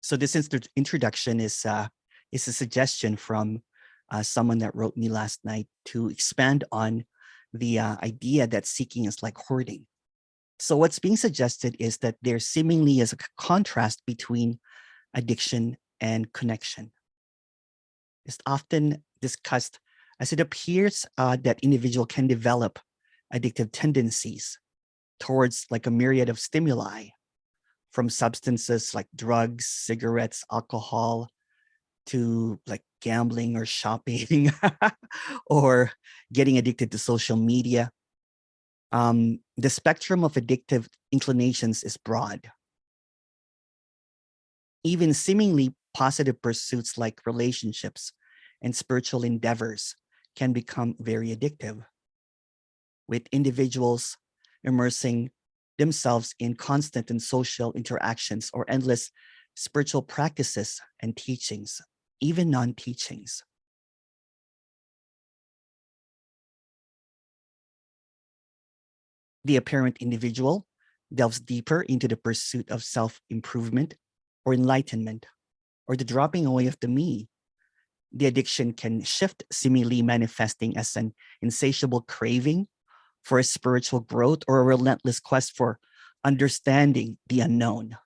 So this introduction is a suggestion from someone that wrote me last night to expand on the idea that seeking is like hoarding. So what's being suggested is that there seemingly is a contrast between addiction and connection. It's often discussed as it appears that individual can develop addictive tendencies towards like a myriad of stimuli, from substances like drugs, cigarettes, alcohol, to like gambling or shopping or getting addicted to social media. The spectrum of addictive inclinations is broad. Even seemingly positive pursuits like relationships and spiritual endeavors can become very addictive, with individuals immersing themselves in constant and social interactions or endless spiritual practices and teachings, even non-teachings. The apparent individual delves deeper into the pursuit of self-improvement or enlightenment, or the dropping away of the me. The addiction can shift, seemingly manifesting as an insatiable craving for a spiritual growth or a relentless quest for understanding the unknown.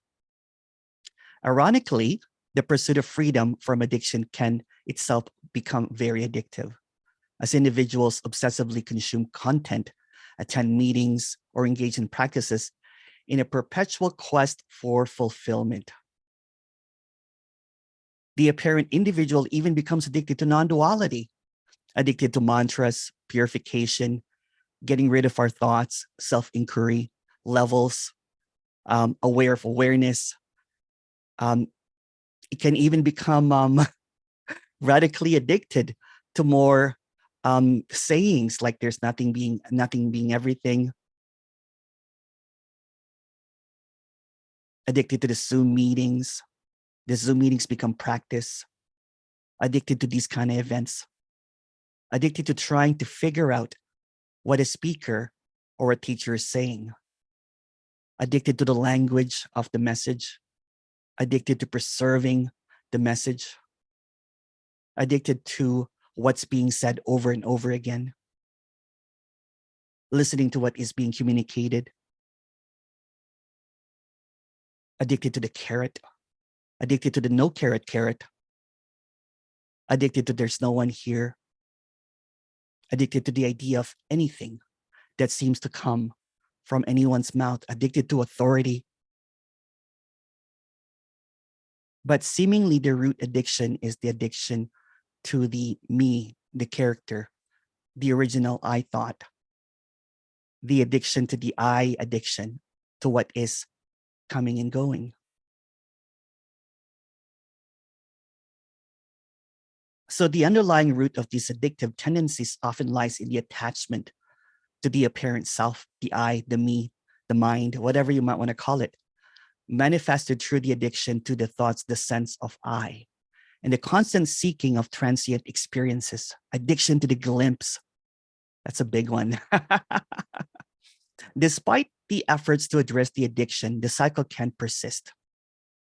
Ironically, the pursuit of freedom from addiction can itself become very addictive, as individuals obsessively consume content, attend meetings, or engage in practices in a perpetual quest for fulfillment. The apparent individual even becomes addicted to non-duality, addicted to mantras, purification, getting rid of our thoughts, self-inquiry, levels, aware of awareness. It can even become radically addicted to more sayings like there's nothing being everything. Addicted to the Zoom meetings. The Zoom meetings become practice. Addicted to these kind of events. Addicted to trying to figure out what a speaker or a teacher is saying. Addicted to the language of the message. Addicted to preserving the message. Addicted to what's being said over and over again. Listening to what is being communicated. Addicted to the carrot. Addicted to the no carrot carrot. Addicted to there's no one here. Addicted to the idea of anything that seems to come from anyone's mouth. Addicted to authority. But seemingly the root addiction is the addiction to the me, the character, the original I thought. The addiction to the I addiction, to what is coming and going. So the underlying root of these addictive tendencies often lies in the attachment to the apparent self, the I, the me, the mind, whatever you might want to call it, manifested through the addiction to the thoughts, the sense of I, and the constant seeking of transient experiences, addiction to the glimpse. That's a big one. Despite the efforts to address the addiction, the cycle can persist,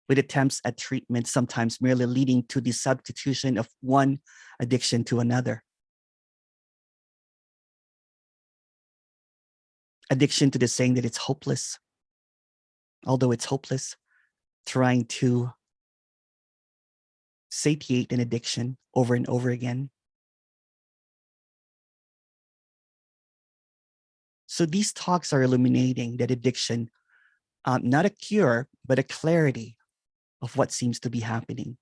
with attempts at treatment sometimes merely leading to the substitution of one addiction to another. Addiction to the saying that it's hopeless, although it's hopeless, trying to satiate an addiction over and over again. So these talks are illuminating that addiction, not a cure, but a clarity of what seems to be happening.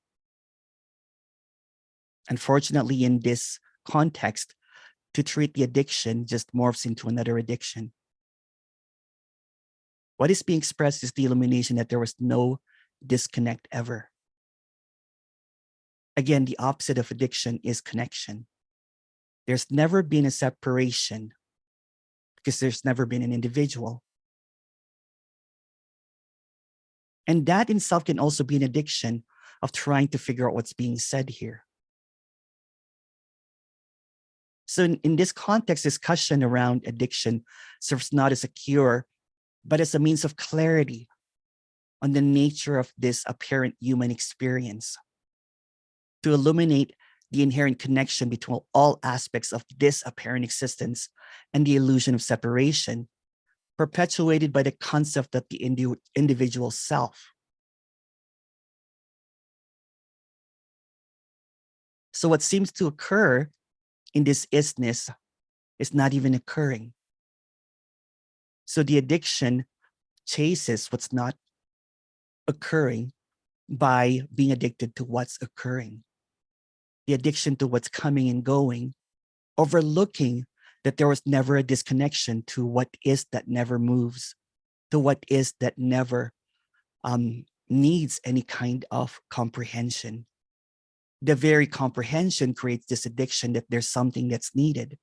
Unfortunately, in this context, to treat the addiction just morphs into another addiction. What is being expressed is the illumination that there was no disconnect ever. Again, the opposite of addiction is connection. There's never been a separation because there's never been an individual. And that in itself can also be an addiction of trying to figure out what's being said here. So in this context, discussion around addiction serves not as a cure, but as a means of clarity on the nature of this apparent human experience, to illuminate the inherent connection between all aspects of this apparent existence and the illusion of separation, perpetuated by the concept of the individual self. So what seems to occur in this isness is not even occurring. So the addiction chases what's not occurring by being addicted to what's occurring. The addiction to what's coming and going, overlooking that there was never a disconnection to what is that never moves, to what is that never needs any kind of comprehension. The very comprehension creates this addiction that there's something that's needed.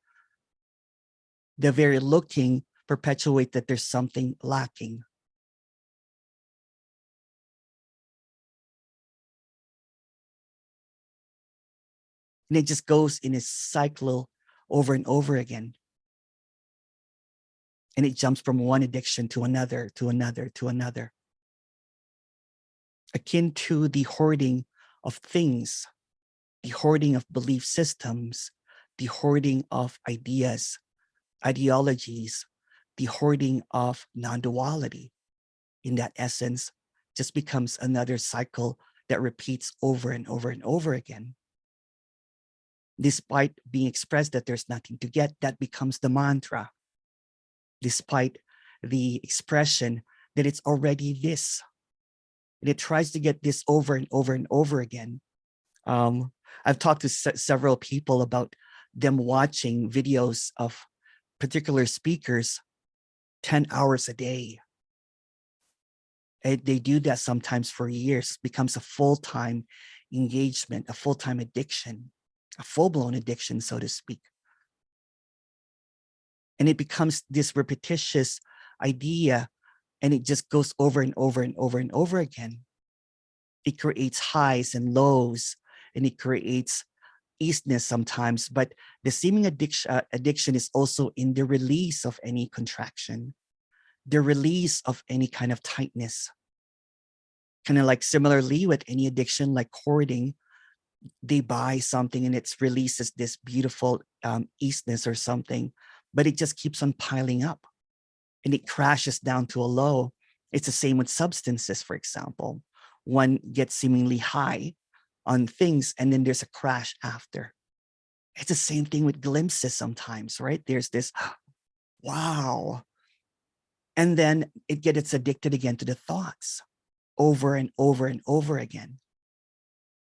The very looking perpetuates that there's something lacking. And it just goes in a cycle over and over again. And it jumps from one addiction to another, to another, to another. Akin to the hoarding of things, the hoarding of belief systems, the hoarding of ideas, ideologies, the hoarding of non-duality. In that essence, just becomes another cycle that repeats over and over and over again. Despite being expressed that there's nothing to get, that becomes the mantra. Despite the expression that it's already this. And it tries to get this over and over and over again. I've talked to several people about them watching videos of particular speakers 10 hours a day. And they do that sometimes for years, becomes a full-time engagement, a full-time addiction, a full-blown addiction, so to speak. And it becomes this repetitious idea, and it just goes over and over and over and over again. It creates highs and lows, and it creates easiness sometimes, but the seeming addiction is also in the release of any contraction, the release of any kind of tightness. Kind of like similarly with any addiction, like hoarding, they buy something and it releases this beautiful easiness or something, but it just keeps on piling up and it crashes down to a low. It's the same with substances, for example. One gets seemingly high on things and then there's a crash after. It's the same thing with glimpses sometimes, right? There's this, wow. And then it gets addicted again to the thoughts over and over and over again.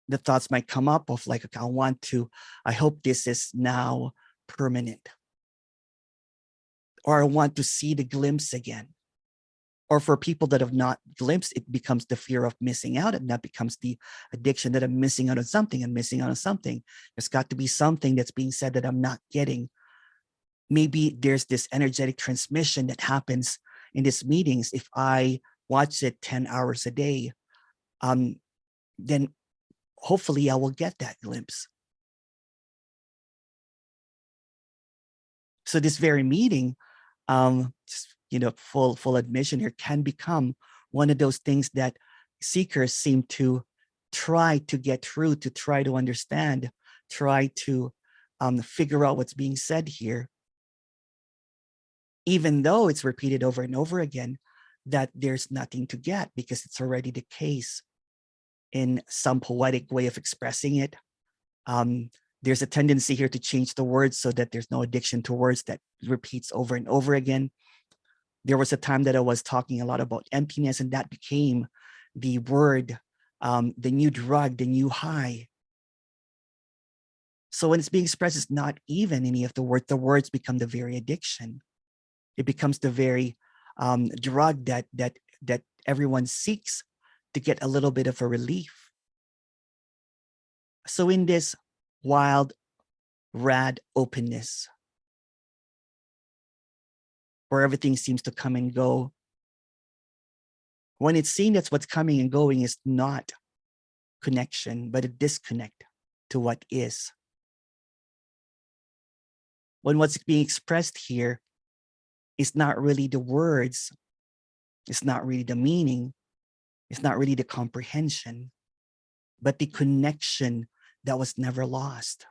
The thoughts might come up of like, okay, I hope this is now permanent. Or I want to see the glimpse again. Or for people that have not glimpsed, it becomes the fear of missing out, and that becomes the addiction that I'm missing out on something. I'm missing out on something. There's got to be something that's being said that I'm not getting. Maybe there's this energetic transmission that happens in these meetings. If I watch it 10 hours a day, then hopefully I will get that glimpse. So this very meeting, just, full admission here, can become one of those things that seekers seem to try to get through, to try to understand, try to figure out what's being said here, even though it's repeated over and over again, that there's nothing to get because it's already the case in some poetic way of expressing it. There's a tendency here to change the words so that there's no addiction to words that repeats over and over again. There was a time that I was talking a lot about emptiness, and that became the word, the new drug, the new high. So when it's being expressed, it's not even any of the words become the very addiction. It becomes the very drug that everyone seeks to get a little bit of a relief. So in this wild, rad openness, where everything seems to come and go, when it's seen that what's coming and going is not connection, but a disconnect to what is. When what's being expressed here is not really the words, it's not really the meaning, It's not really the comprehension, but the connection that was never lost.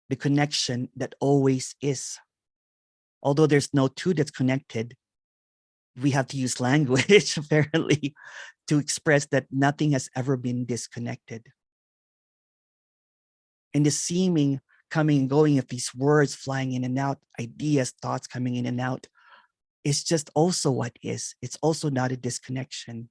The connection that always is. Although there's no two that's connected, we have to use language, apparently, to express that nothing has ever been disconnected. And the seeming coming and going of these words flying in and out, ideas, thoughts coming in and out, is just also what is. It's also not a disconnection.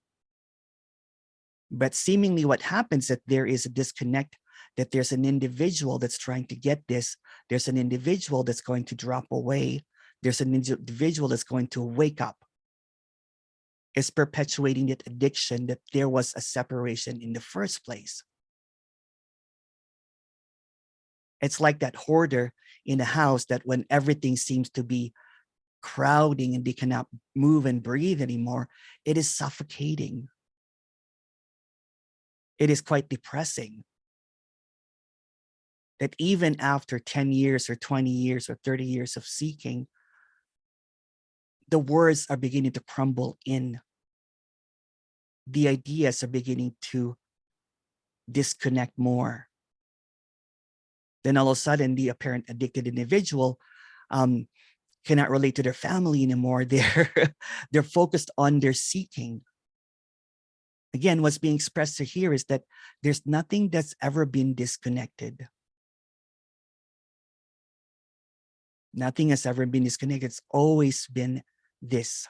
But seemingly what happens that there is a disconnect, that there's an individual that's trying to get this, there's an individual that's going to drop away, there's an individual that's going to wake up, is perpetuating that addiction that there was a separation in the first place. It's like that hoarder in a house that when everything seems to be crowding and they cannot move and breathe anymore, it is suffocating. It is quite depressing that even after 10 years or 20 years or 30 years of seeking, the words are beginning to crumble in. The ideas are beginning to disconnect more. Then all of a sudden, the apparent addicted individual cannot relate to their family anymore. They're focused on their seeking. Again, what's being expressed here is that there's nothing that's ever been disconnected. Nothing has ever been disconnected. It's always been this.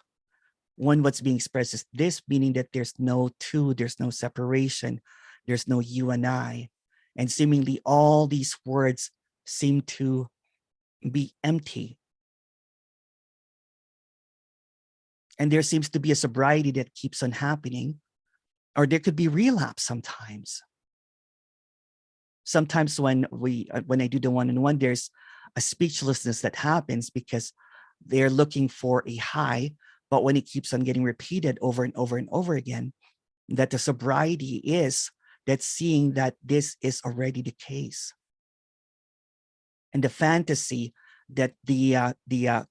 One, what's being expressed is this, meaning that there's no two, there's no separation, there's no you and I. And seemingly all these words seem to be empty. And there seems to be a sobriety that keeps on happening, or there could be relapse sometimes. Sometimes when I do the one-on-one, there's a speechlessness that happens because they're looking for a high, but when it keeps on getting repeated over and over and over again, that the sobriety is that seeing that this is already the case. And the fantasy that the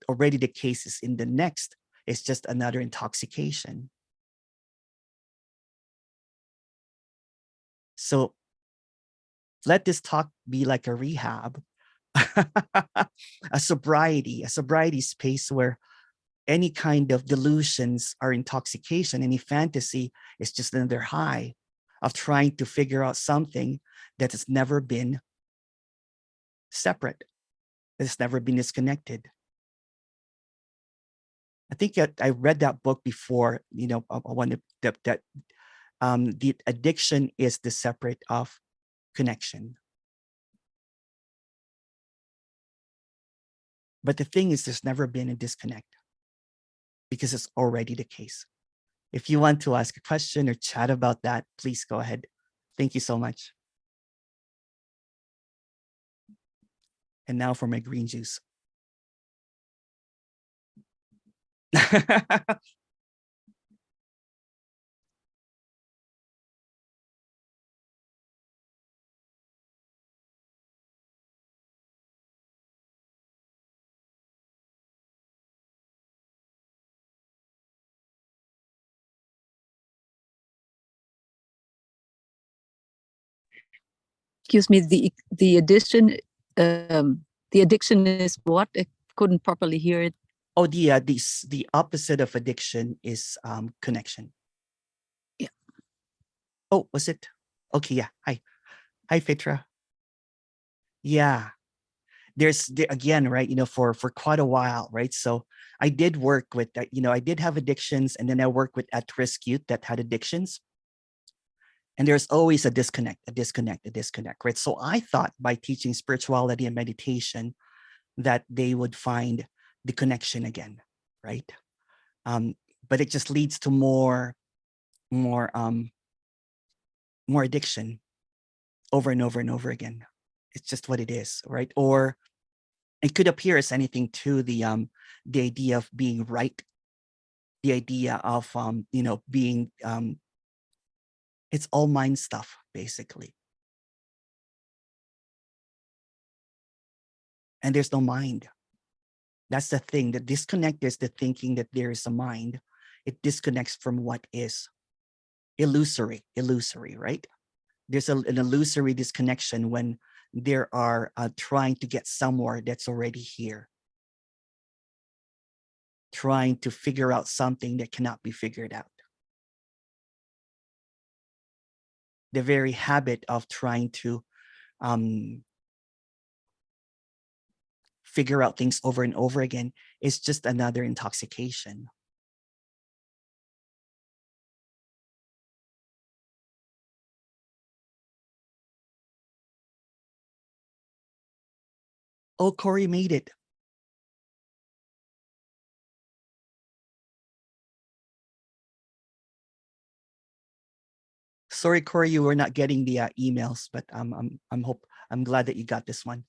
already the case is in the next is just another intoxication. So let this talk be like a rehab, a sobriety space where any kind of delusions or intoxication, any fantasy is just another high of trying to figure out something that has never been separate, that has never been disconnected. I think I read that book before, one that the addiction is the separate of connection. But the thing is, there's never been a disconnect because it's already the case. If you want to ask a question or chat about that, please go ahead. Thank you so much. And now for my green juice. Excuse me, the addiction, the addiction is what? I couldn't properly hear it. Oh, the opposite of addiction is connection. Yeah. Oh, was it? Okay, yeah. Hi, Fitra. Yeah. Again, right, for quite a while, right? So I did work with, I did have addictions, and then I worked with at-risk youth that had addictions. And there's always a disconnect, right? So I thought by teaching spirituality and meditation that they would find the connection again, right? But it just leads to more addiction over and over and over again. It's just what it is, right? Or it could appear as anything to the idea of being right, the idea of being it's all mind stuff, basically. And there's no mind. That's the thing. The disconnect is the thinking that there is a mind. It disconnects from what is. illusory, right? There's an illusory disconnection when there are trying to get somewhere that's already here, trying to figure out something that cannot be figured out. The very habit of trying to figure out things over and over again is just another intoxication. Oh, Corey made it. Sorry, Corey, you were not getting the emails, but I'm glad that you got this one.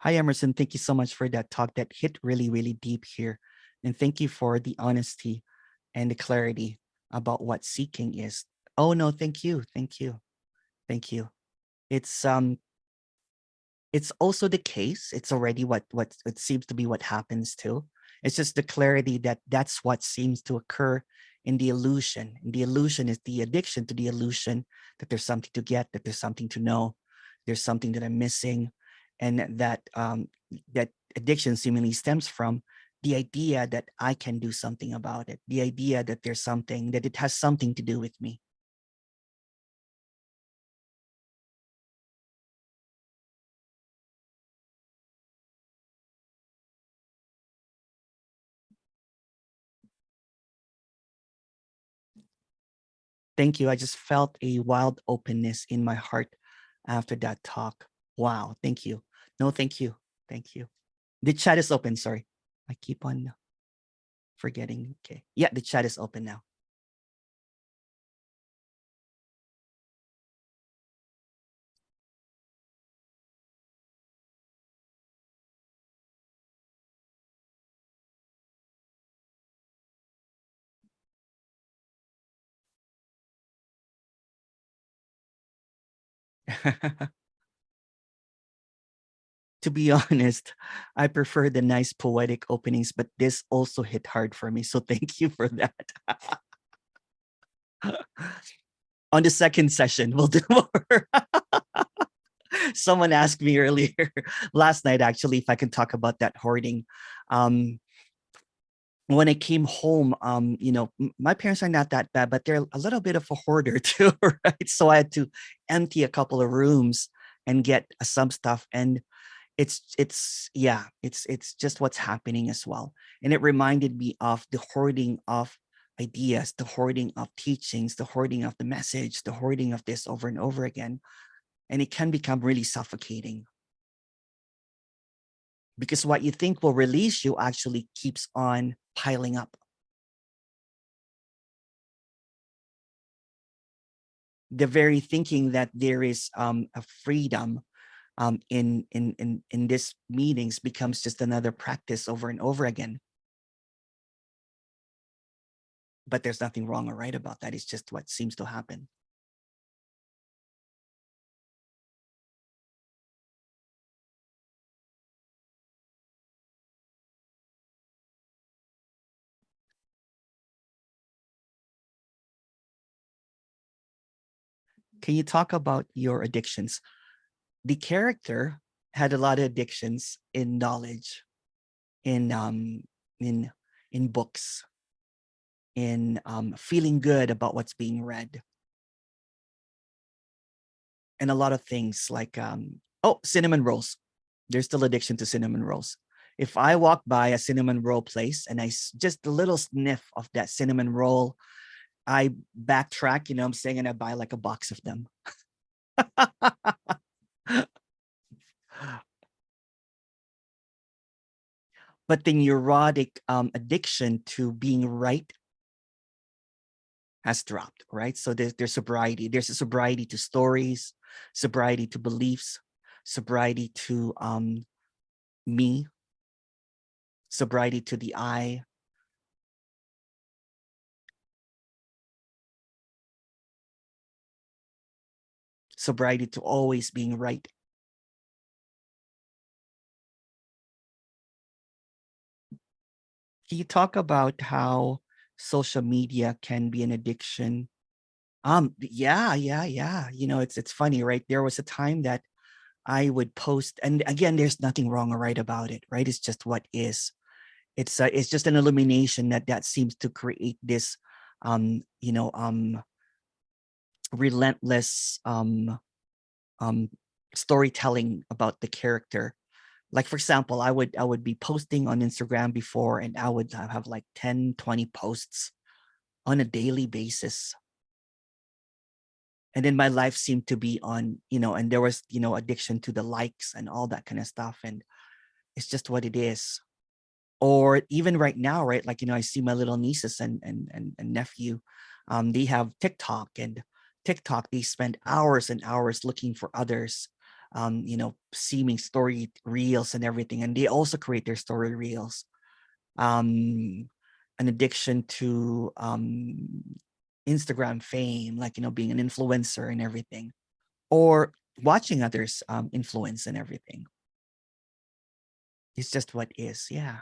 Hi, Emerson. Thank you so much for that talk that hit really, really deep here. And thank you for the honesty and the clarity about what seeking is. Oh, no, thank you. Thank you. Thank you. It's also the case. It's already what it seems to be what happens too. It's just the clarity that that's what seems to occur in the illusion. And the illusion is the addiction to the illusion that there's something to get, that there's something to know, there's something that I'm missing, and that that addiction seemingly stems from the idea that I can do something about it, the idea that there's something, that it has something to do with me. Thank you. I just felt a wild openness in my heart after that talk. Wow. Thank you. No, thank you. Thank you. The chat is open. Sorry. I keep on forgetting. Okay. Yeah, the chat is open now. To be honest, I prefer the nice poetic openings, but this also hit hard for me. So thank you for that. On the second session, we'll do more. Someone asked me earlier last night, actually, if I can talk about that hoarding. When I came home, my parents are not that bad, but they're a little bit of a hoarder too, right? So I had to empty a couple of rooms and get some stuff. And it's just what's happening as well. And it reminded me of the hoarding of ideas, the hoarding of teachings, the hoarding of the message, the hoarding of this over and over again. And it can become really suffocating because what you think will release you actually keeps on piling up. The very thinking that there is a freedom in this meetings becomes just another practice over and over again. But there's nothing wrong or right about that. It's just what seems to happen. Can you talk about your addictions? The character had a lot of addictions in knowledge, in in in books, in feeling good about what's being read, and a lot of things like cinnamon rolls. There's still addiction to cinnamon rolls. If I walk by a cinnamon roll place and just a little sniff of that cinnamon roll, I backtrack, I'm saying, and I buy like a box of them. But the neurotic addiction to being right has dropped, right? So there's sobriety. There's a sobriety to stories, sobriety to beliefs, sobriety to me. sobriety to the eye, sobriety to always being right. Can you talk about how social media can be an addiction? Yeah. You know, it's funny, right? There was a time that I would post, and again, there's nothing wrong or right about it, right? It's just what is. It's just an illumination that seems to create this, you know, relentless um storytelling about the character. Like for example, I would be posting on Instagram before, and I would have like 10, 20 posts on a daily basis. And then my life seemed to be on, you know, and there was, you know, addiction to the likes and all that kind of stuff. And it's just what it is. Or even right now, right? Like, you know, I see my little nieces and nephew, they have TikTok, and TikTok, they spend hours and hours looking for others, you know, seeming story reels and everything. And they also create their story reels. An addiction to Instagram fame, like, you know, being an influencer and everything, or watching others influence and everything. It's just what is. Yeah.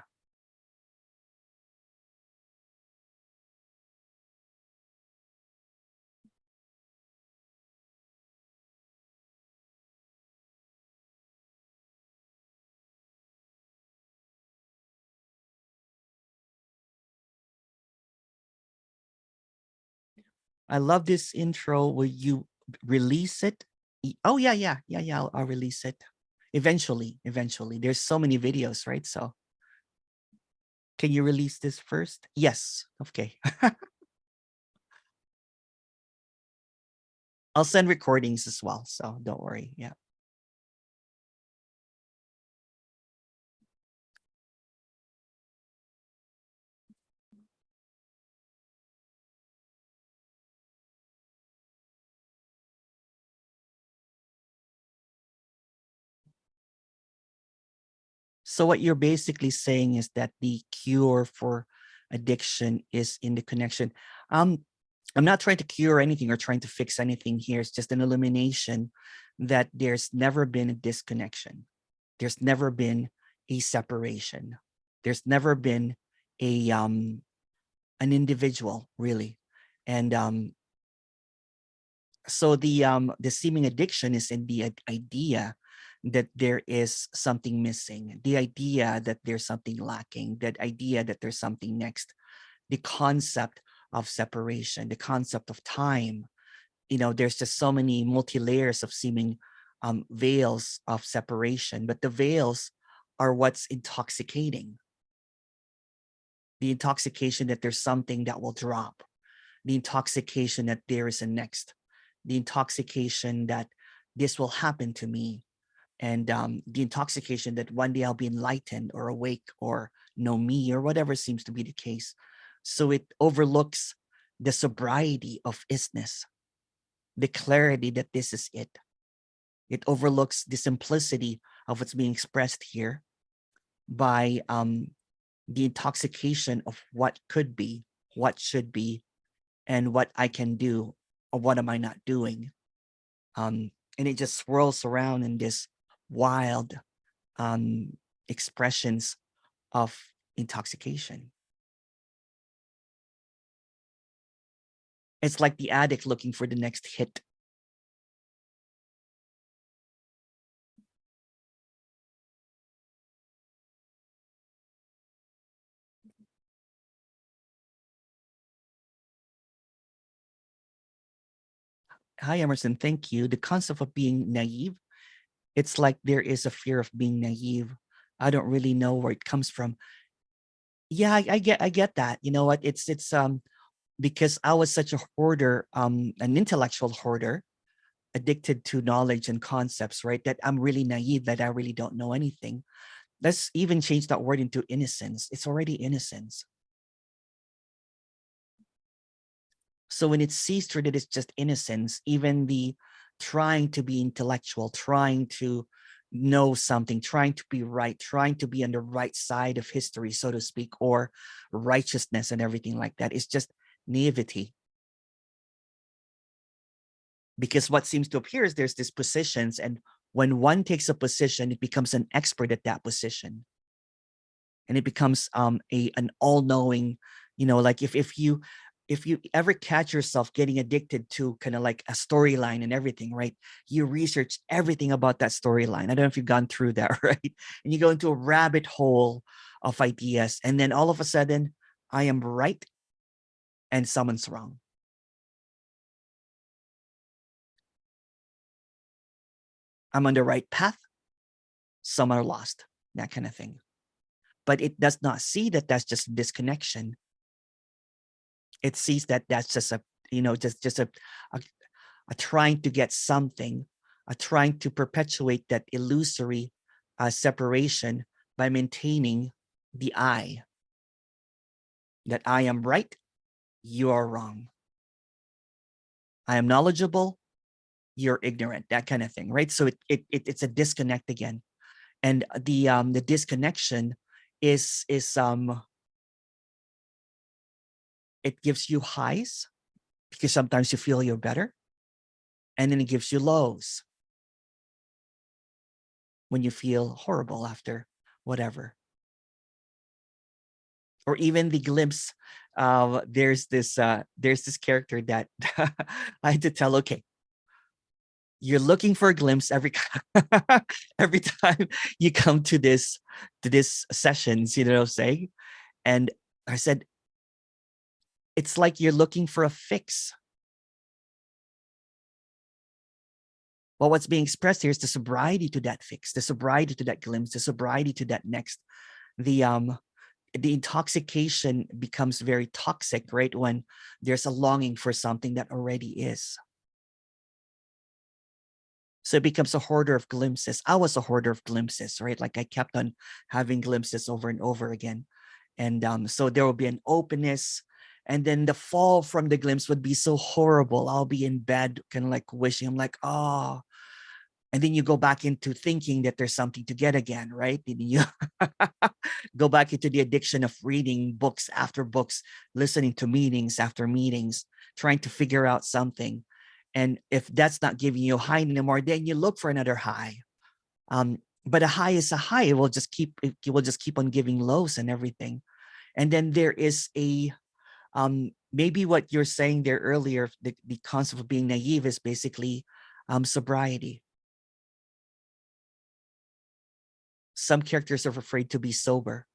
I love this intro. Will you release it? Oh yeah. I'll release it eventually. Eventually, there's so many videos, right? So can you release this first? Yes. Okay. I'll send recordings as well, so don't worry. Yeah. So what you're basically saying is that the cure for addiction is in the connection. Um, I'm not trying to cure anything or trying to fix anything here. It's just an illumination that there's never been a disconnection. There's never been a separation. There's never been a an individual, really. And so the seeming addiction is in the idea that there is something missing, the idea that there's something lacking, that idea that there's something next, the concept of separation, the concept of time. You know, there's just so many multi layers of seeming veils of separation, but the veils are what's intoxicating. The intoxication that there's something that will drop, the intoxication that there is a next, the intoxication that this will happen to me, and the intoxication that one day I'll be enlightened or awake or know me or whatever seems to be the case. So it overlooks the sobriety of isness, the clarity that this is it. It overlooks the simplicity of what's being expressed here by the intoxication of what could be, what should be, and what I can do, or what am I not doing. And it just swirls around in this wild expressions of intoxication. It's like the addict looking for the next hit. Hi, Emerson. Thank you. The concept of being naive, it's like there is a fear of being naive. I don't really know where it comes from. Yeah, I get that. You know what? It's because I was such a hoarder, an intellectual hoarder, addicted to knowledge and concepts, right? That I'm really naive, that I really don't know anything. Let's even change that word into innocence. It's already innocence. So when it sees through that it's just innocence, even the trying to be intellectual, trying to know something, trying to be right, trying to be on the right side of history, so to speak, or righteousness and everything like that. It's just naivety. Because what seems to appear is there's these positions, and when one takes a position, it becomes an expert at that position. And it becomes an all-knowing, like if you ever catch yourself getting addicted to kind of like a storyline and everything, right? You research everything about that storyline. I don't know if you've gone through that, right? And you go into a rabbit hole of ideas, and then all of a sudden, I am right and someone's wrong. I'm on the right path, some are lost, that kind of thing. But it does not see that that's just disconnection. It sees that that's just a, just a trying to get something, a trying to perpetuate that illusory separation by maintaining the I, that I am right, you are wrong. I am knowledgeable, you're ignorant, that kind of thing, right? So it's a disconnect again. And the disconnection is it gives you highs because sometimes you feel you're better, and then it gives you lows when you feel horrible after whatever. Or even the glimpse, there's this character that I had to tell, okay, you're looking for a glimpse every every time you come to this sessions, you know what I'm saying? And I said, it's like you're looking for a fix. Well, what's being expressed here is the sobriety to that fix, the sobriety to that glimpse, the sobriety to that next. The intoxication becomes very toxic, right? When there's a longing for something that already is. So it becomes a hoarder of glimpses. I was a hoarder of glimpses, right? Like I kept on having glimpses over and over again. And so there will be an openness, and then the fall from the glimpse would be so horrible. I'll be in bed, kind of like wishing, I'm like, oh, and then you go back into thinking that there's something to get again, right? And you go back into the addiction of reading books after books, listening to meetings after meetings, trying to figure out something. And if that's not giving you a high anymore, then you look for another high. But a high is a high. It will just keep on giving lows and everything. And then there is a maybe what you're saying there earlier, the concept of being naive is basically sobriety. Some characters are afraid to be sober.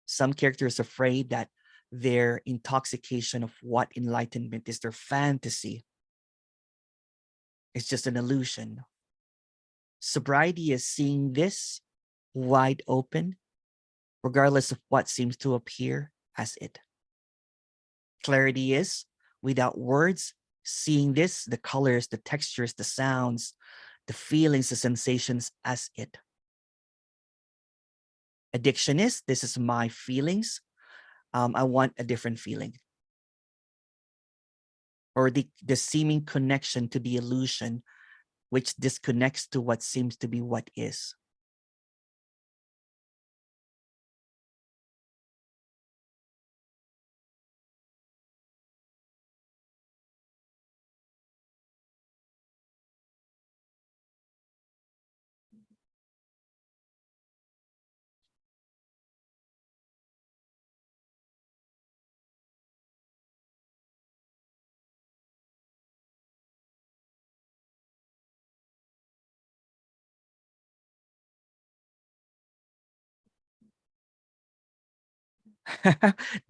Some characters are afraid that their intoxication of what enlightenment is, their fantasy, is just an illusion. Sobriety is seeing this wide open, regardless of what seems to appear as it. Clarity is, without words, seeing this, the colors, the textures, the sounds, the feelings, the sensations as it. Addiction is, this is my feelings. I want a different feeling. Or the seeming connection to the illusion, which disconnects to what seems to be what is.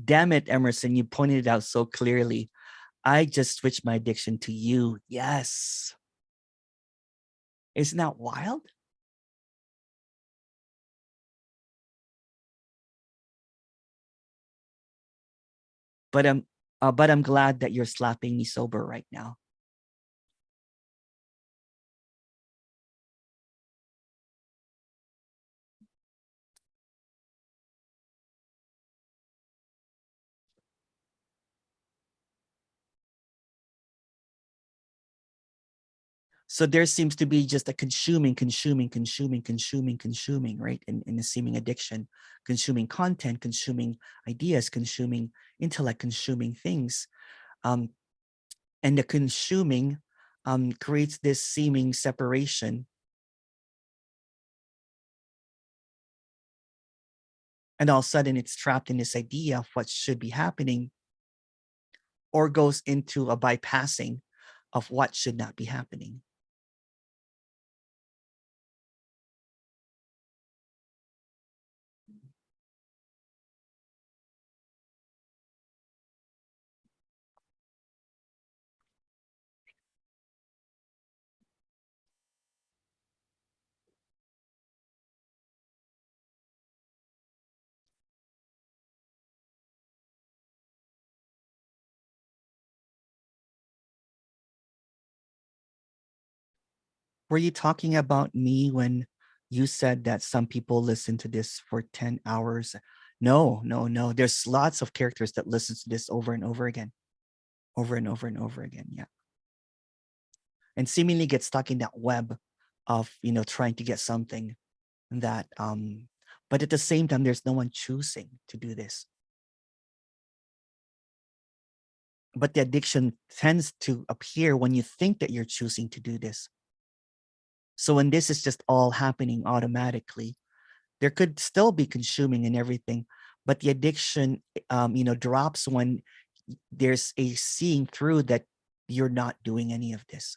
Damn it, Emerson, you pointed it out so clearly. I just switched my addiction to you. Yes. Isn't that wild? But I'm glad that you're slapping me sober right now. So there seems to be just a consuming, right? In a seeming addiction, consuming content, consuming ideas, consuming intellect, consuming things. And the consuming creates this seeming separation. And all of a sudden it's trapped in this idea of what should be happening, or goes into a bypassing of what should not be happening. Were you talking about me when you said that some people listen to this for 10 hours? No, no, no. There's lots of characters that listen to this over and over again, over and over and over again. Yeah. And seemingly get stuck in that web of, trying to get something that, but at the same time, there's no one choosing to do this. But the addiction tends to appear when you think that you're choosing to do this. So when this is just all happening automatically, there could still be consuming and everything, but the addiction, drops when there's a seeing through that you're not doing any of this.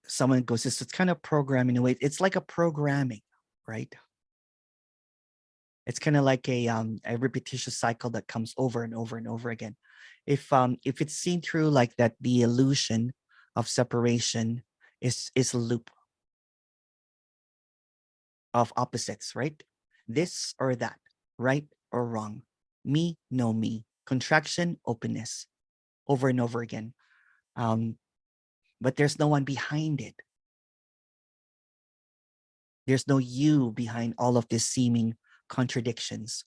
Someone goes, it's kind of programming in a way. It's like a programming, right? It's kind of like a repetitious cycle that comes over and over and over again. If it's seen through like that, the illusion of separation is a loop of opposites, right? This or that, right or wrong, me, no me, contraction, openness, over and over again. But there's no one behind it. There's no you behind all of these seeming contradictions.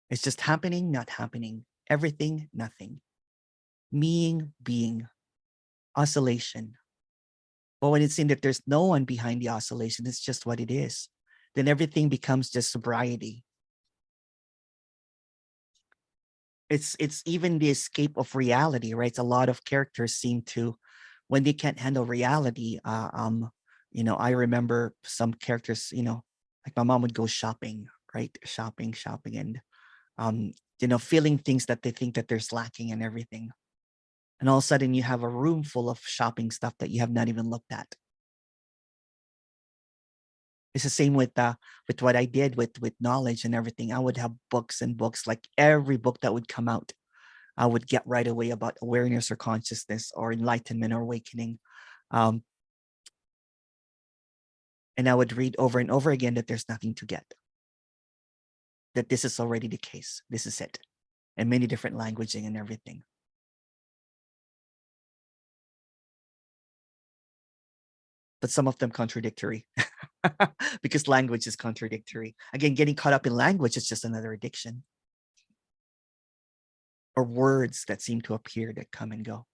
It's just happening, not happening, everything, nothing, being, oscillation. But when it's seen that there's no one behind the oscillation, it's just what it is, then everything becomes just sobriety. It's even the escape of reality, right? A lot of characters seem to, when they can't handle reality, I remember some characters, like my mom would go shopping, right? Shopping, and feeling things that they think that there's lacking and everything. And all of a sudden you have a room full of shopping stuff that you have not even looked at. It's the same with what I did with knowledge and everything. I would have books and books, like every book that would come out, I would get right away about awareness or consciousness or enlightenment or awakening. And I would read over and over again that there's nothing to get, that this is already the case. This is it. And many different languaging and everything. But some of them contradictory because language is contradictory. Again, getting caught up in language is just another addiction. Or words that seem to appear that come and go.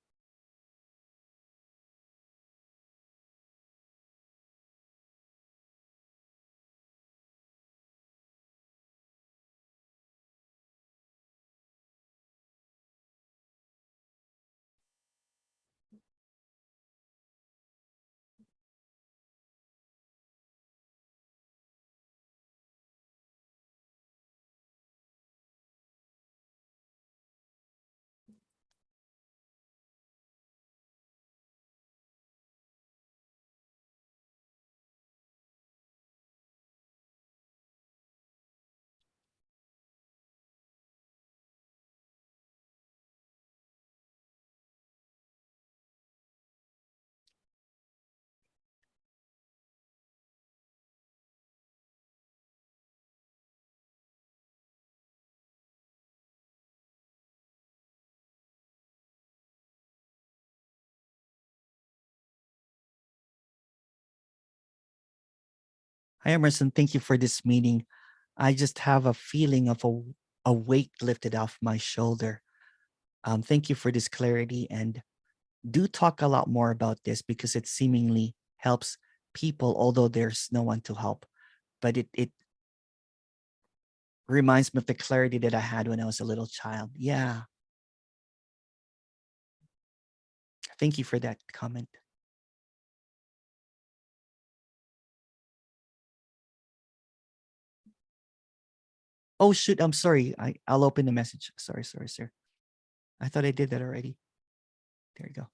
Hi, Emerson. Thank you for this meeting. I just have a feeling of a weight lifted off my shoulder. Thank you for this clarity, and do talk a lot more about this because it seemingly helps people, although there's no one to help. But it reminds me of the clarity that I had when I was a little child. Yeah. Thank you for that comment. Oh shoot, I'm sorry. I'll open the message. Sorry, sir. I thought I did that already. There you go.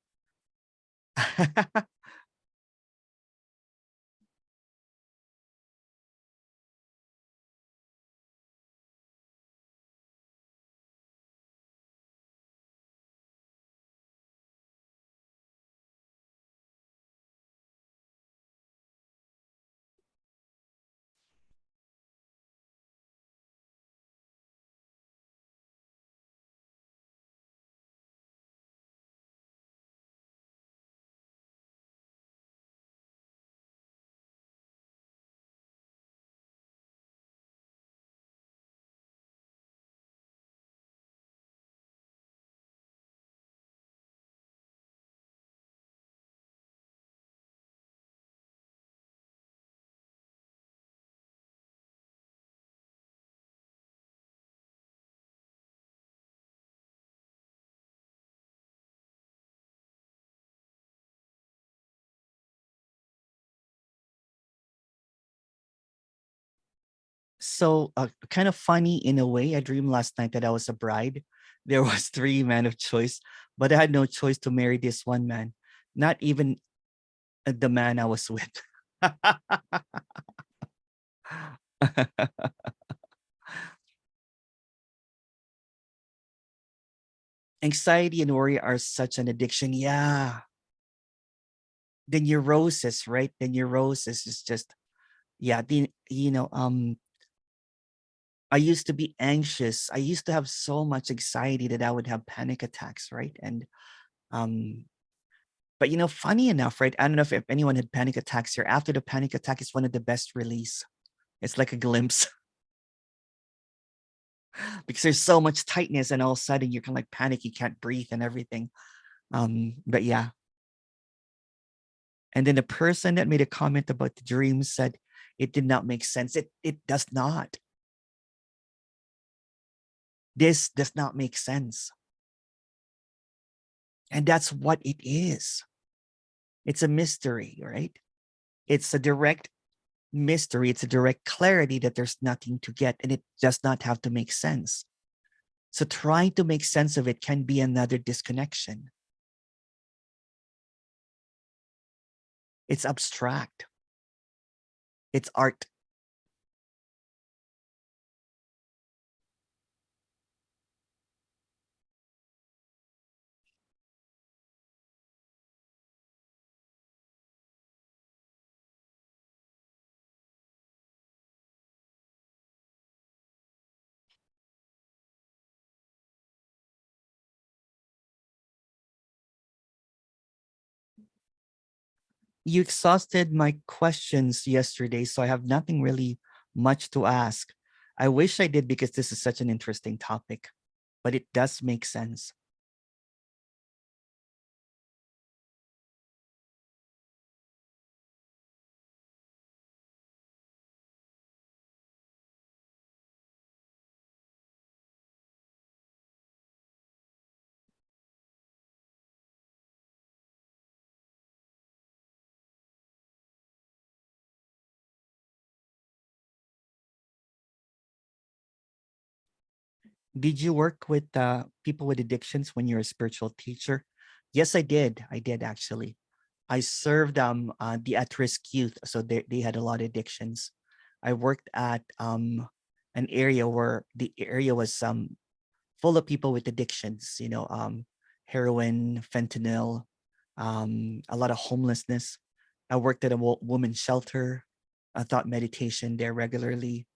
So kind of funny in a way. I dreamed last night that I was a bride. There was three men of choice, but I had no choice to marry this one man, not even the man I was with. Anxiety and worry are such an addiction. Yeah. The neurosis, right? The neurosis is just, yeah, I used to be anxious. I used to have so much anxiety that I would have panic attacks, right? And um but funny enough, right? I don't know if anyone had panic attacks here. After the panic attack is one of the best release. It's like a glimpse because there's so much tightness and all of a sudden you're kind of like panic, you can't breathe and everything. But yeah. And then the person that made a comment about the dream said it did not make sense. It does not. This does not make sense. And that's what it is. It's a mystery, right? It's a direct mystery. It's a direct clarity that there's nothing to get and it does not have to make sense. So trying to make sense of it can be another disconnection. It's abstract. It's art. You exhausted my questions yesterday, so I have nothing really much to ask. I wish I did because this is such an interesting topic, but it does make sense. Did you work with people with addictions when you're a spiritual teacher? Yes, I did. I did actually. I served the at-risk youth, so they had a lot of addictions. I worked at an area where the area was full of people with addictions. Heroin, fentanyl, a lot of homelessness. I worked at a women's shelter. I taught meditation there regularly,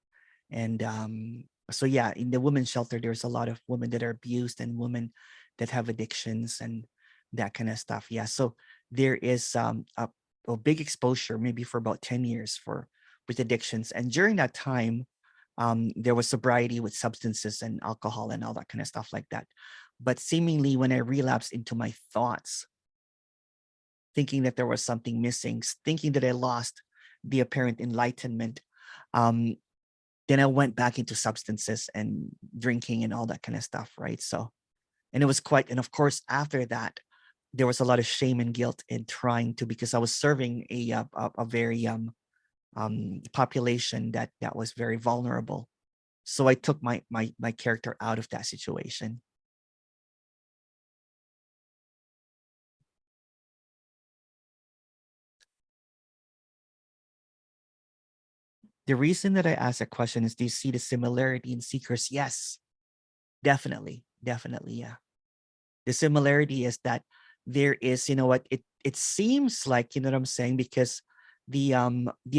and so yeah, in the women's shelter, there's a lot of women that are abused and women that have addictions and that kind of stuff. Yeah, so there is a big exposure, maybe for about 10 years, for with addictions. And during that time, there was sobriety with substances and alcohol and all that kind of stuff like that. But seemingly when I relapsed into my thoughts, thinking that there was something missing, thinking that I lost the apparent enlightenment, um, then I went back into substances and drinking and all that kind of stuff, right? So, and it was quite, and of course, after that, there was a lot of shame and guilt in trying to, because I was serving a very population that was very vulnerable. So I took my character out of that situation. The reason that I asked that question is, do you see the similarity in seekers? Yes, definitely, definitely, yeah. The similarity is that there is, you know what, it seems like, you know what I'm saying, because the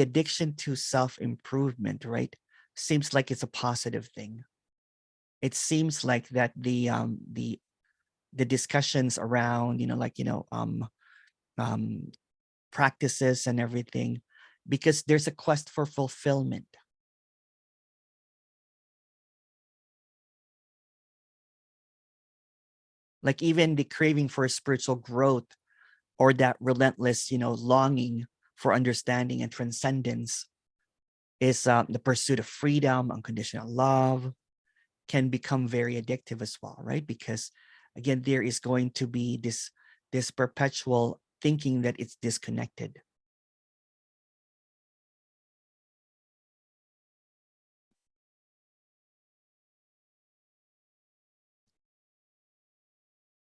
addiction to self-improvement, right, seems like it's a positive thing. It seems like that the discussions around, you know, like, um practices and everything, because there's a quest for fulfillment. Like even the craving for spiritual growth, or that relentless, you know, longing for understanding and transcendence, is the pursuit of freedom, unconditional love, can become very addictive as well, right? Because again, there is going to be this perpetual thinking that it's disconnected.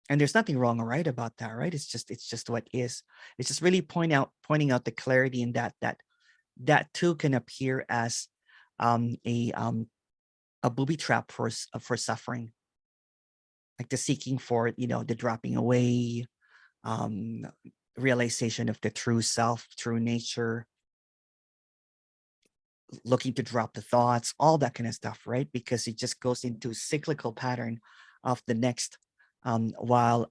And there's nothing wrong or right about that, right? It's just what is. It's just really pointing out the clarity in that too can appear as um, a um, a booby trap for suffering, like the seeking for, you know, the dropping away, um, realization of the true self, true nature, looking to drop the thoughts, all that kind of stuff, right? Because it just goes into cyclical pattern of the next, while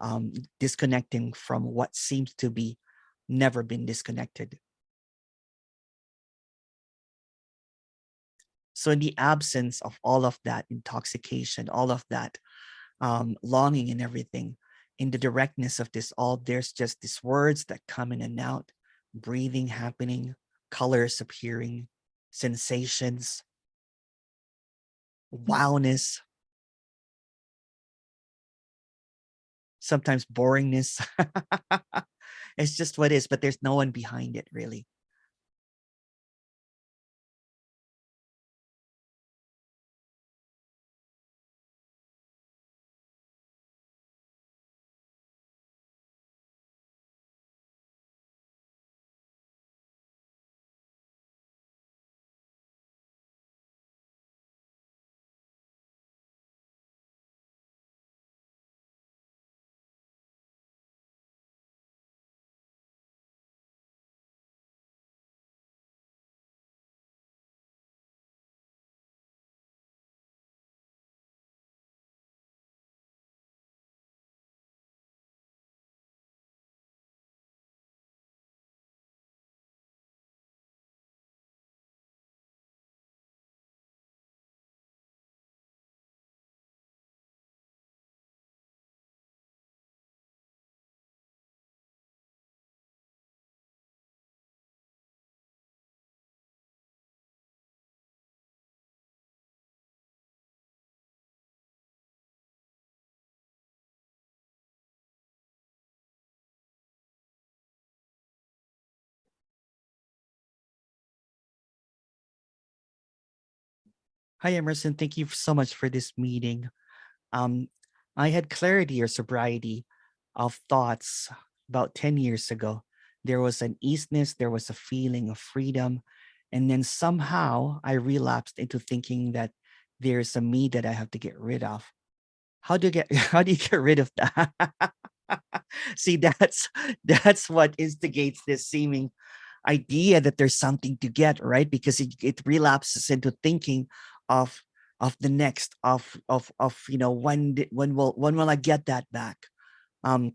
disconnecting from what seems to be never been disconnected. So in the absence of all of that intoxication, all of that longing and everything, in the directness of this all, there's just these words that come in and out, breathing happening, colors appearing, sensations, wowness, sometimes boringness. It's just what is, but there's no one behind it, really. Hi, Emerson. Thank you so much for this meeting. Um, I had clarity or sobriety of thoughts about 10 years ago. There was an easiness, there was a feeling of freedom. And then somehow I relapsed into thinking that there's a me that I have to get rid of. How do you get how do you get rid of that? See, that's what instigates this seeming idea that there's something to get, right? Because it relapses into thinking of the next, of you know, when will I get that back? Um,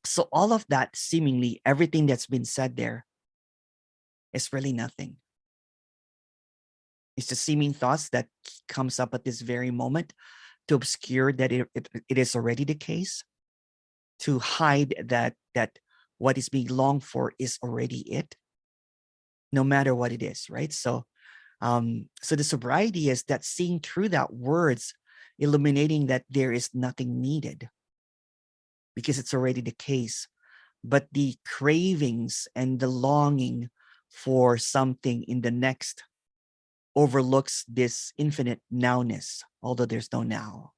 so all of that, seemingly everything that's been said there, is really nothing. It's the seeming thoughts that comes up at this very moment to obscure that it is already the case, to hide that what is being longed for is already it, no matter what it is, right? So the sobriety is that seeing through that words, illuminating that there is nothing needed because it's already the case. But the cravings and the longing for something in the next overlooks this infinite nowness, although there's no now.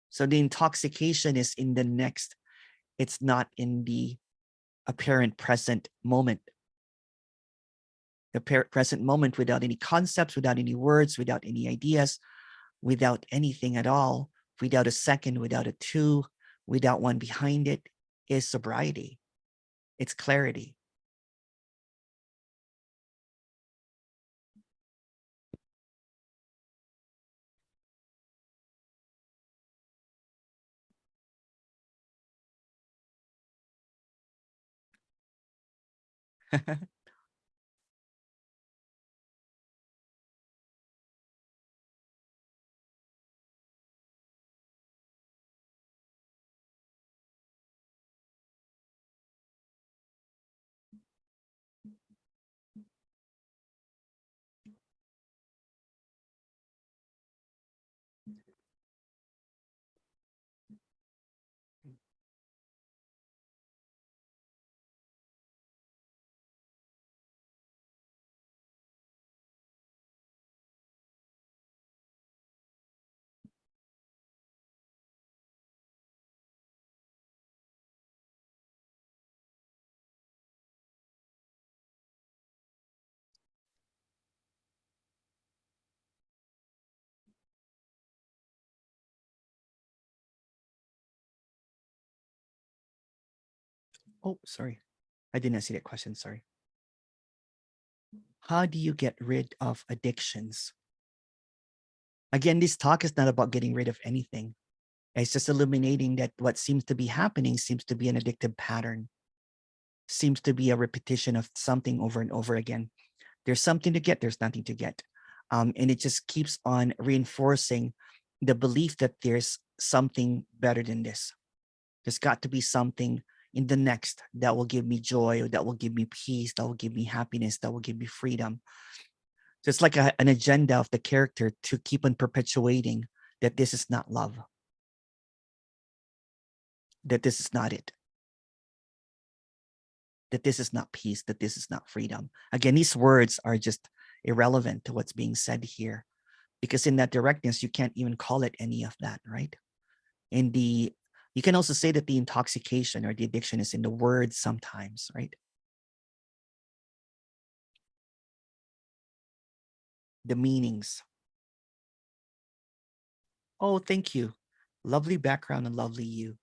So the intoxication is in the next. It's not in the apparent present moment. The present moment without any concepts, without any words, without any ideas, without anything at all, without a second, without a two, without one behind it, is sobriety. It's clarity. Oh, sorry. I did not see that question. Sorry. How do you get rid of addictions? Again, this talk is not about getting rid of anything. It's just illuminating that what seems to be happening seems to be an addictive pattern, seems to be a repetition of something over and over again. There's something to get, there's nothing to get. And it just keeps on reinforcing the belief that there's something better than this. There's got to be something in the next that will give me joy, or that will give me peace, that will give me happiness, that will give me freedom. So it's like an agenda of the character to keep on perpetuating that this is not love, that this is not it, that this is not peace, that this is not freedom. Again, these words are just irrelevant to what's being said here, because in that directness, you can't even call it any of that, right? You can also say that the intoxication or the addiction is in the words sometimes, right? The meanings. Oh, thank you. Lovely background and lovely you.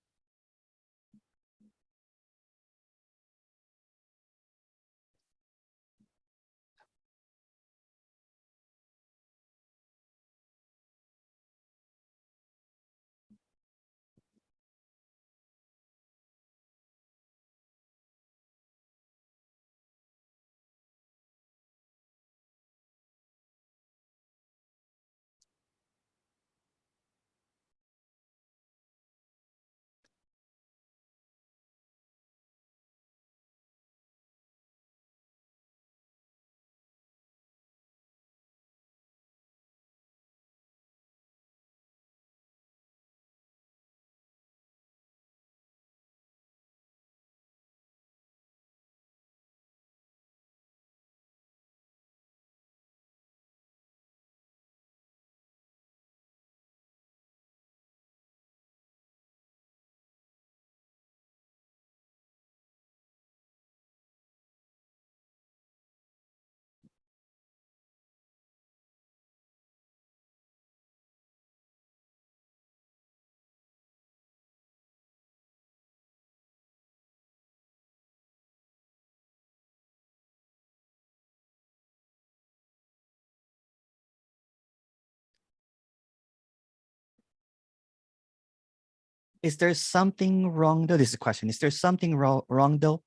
Is there something wrong though? This is a question. Is there something wrong though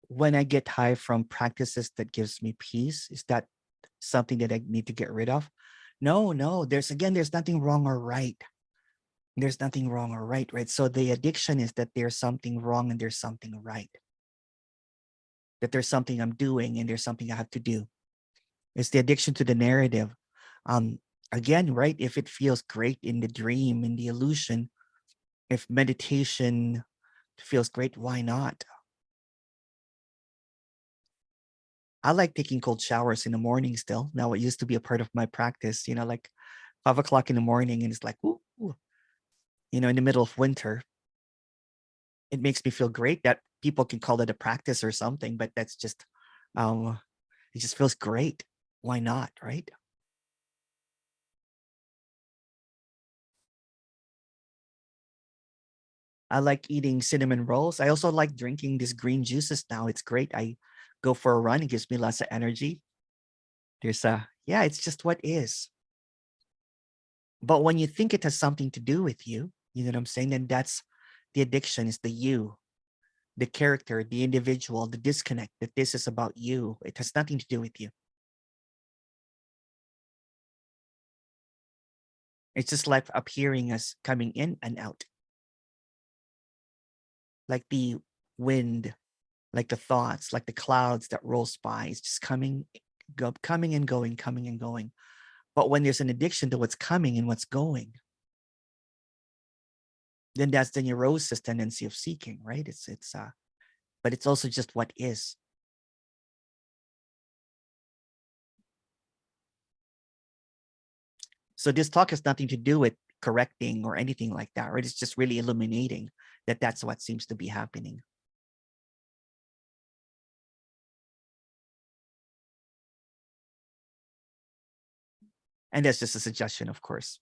when I get high from practices that gives me peace? Is that something that I need to get rid of. No, there's nothing wrong or right. There's nothing wrong or right, right? So the addiction is that there's something wrong and there's something right. That there's something I'm doing and there's something I have to do. It's the addiction to the narrative. Um, Again, right? If it feels great in the dream, in the illusion, if meditation feels great, why not? I like taking cold showers in the morning still. Now it used to be a part of my practice, like 5 o'clock in the morning, and it's like, ooh, in the middle of winter. It makes me feel great that people can call it a practice or something, but that's just, um, it just feels great. Why not, right? I like eating cinnamon rolls. I also like drinking these green juices now. It's great. I go for a run. It gives me lots of energy. Yeah, it's just what is. But when you think it has something to do with you, you know what I'm saying? Then that's the addiction, is the you, the character, the individual, the disconnect, that this is about you. It has nothing to do with you. It's just like appearing as coming in and out, like the wind, like the thoughts, like the clouds that rolls by. It's just coming and going, coming and going. But when there's an addiction to what's coming and what's going, then that's the neurosis tendency of seeking, right? But it's also just what is. So this talk has nothing to do with correcting or anything like that, right? It's just really illuminating that that's what seems to be happening. And that's just a suggestion, of course.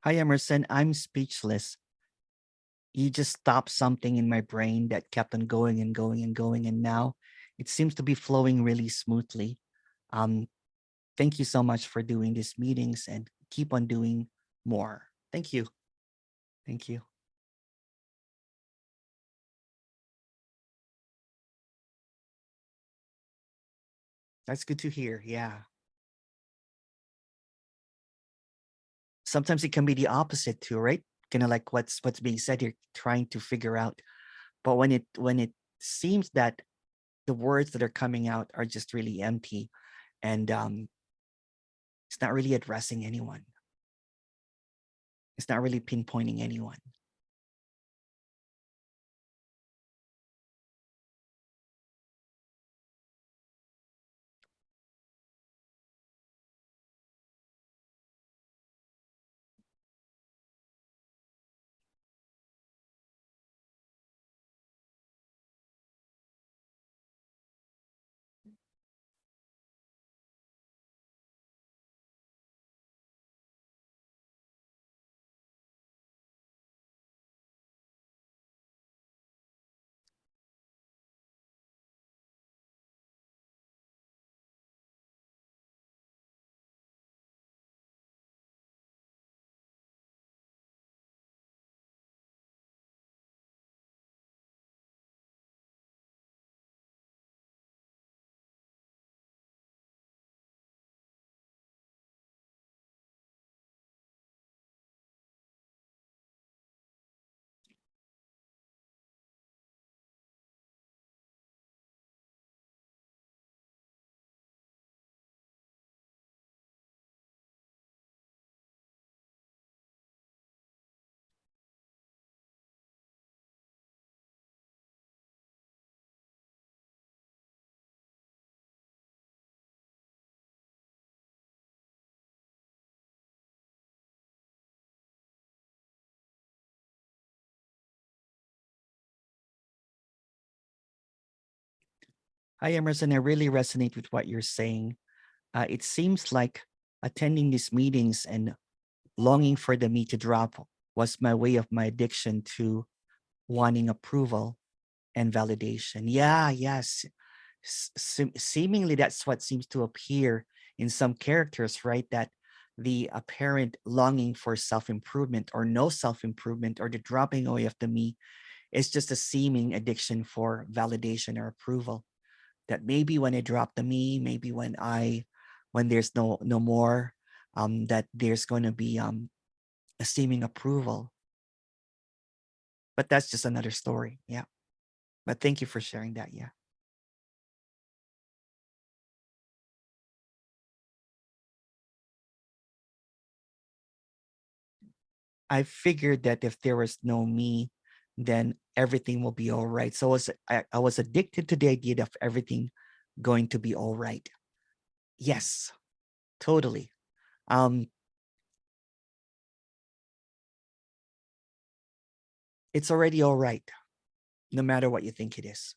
Hi, Emerson. I'm speechless. You just stopped something in my brain that kept on going and going and going. And now it seems to be flowing really smoothly. Um, Thank you so much for doing these meetings and keep on doing more. Thank you. Thank you. That's good to hear. Yeah. Sometimes it can be the opposite too, right? Kind of like what's being said here, trying to figure out. But when it seems that the words that are coming out are just really empty, and it's not really addressing anyone. It's not really pinpointing anyone. Hi, Emerson. I really resonate with what you're saying. It seems like attending these meetings and longing for the me to drop was my way of my addiction to wanting approval and validation. Yeah, yes. Seemingly, that's what seems to appear in some characters, right? That the apparent longing for self-improvement or no self-improvement or the dropping away of the me is just a seeming addiction for validation or approval. That maybe when I drop the me, maybe when there's no more, that there's going to be a seeming approval. But that's just another story. Yeah. But thank you for sharing that. Yeah. I figured that if there was no me, then everything will be all right. So I was addicted to the idea of everything going to be all right. Yes, totally. Um, it's already all right, no matter what you think it is.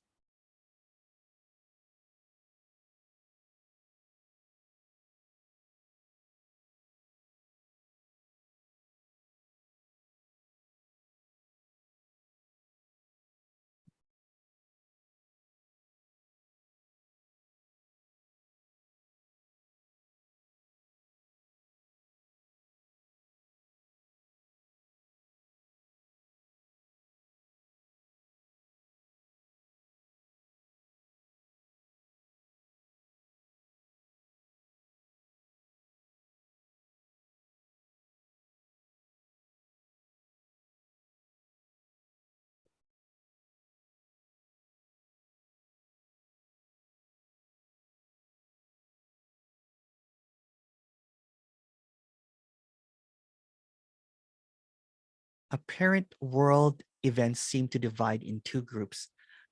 Apparent world events seem to divide in two groups: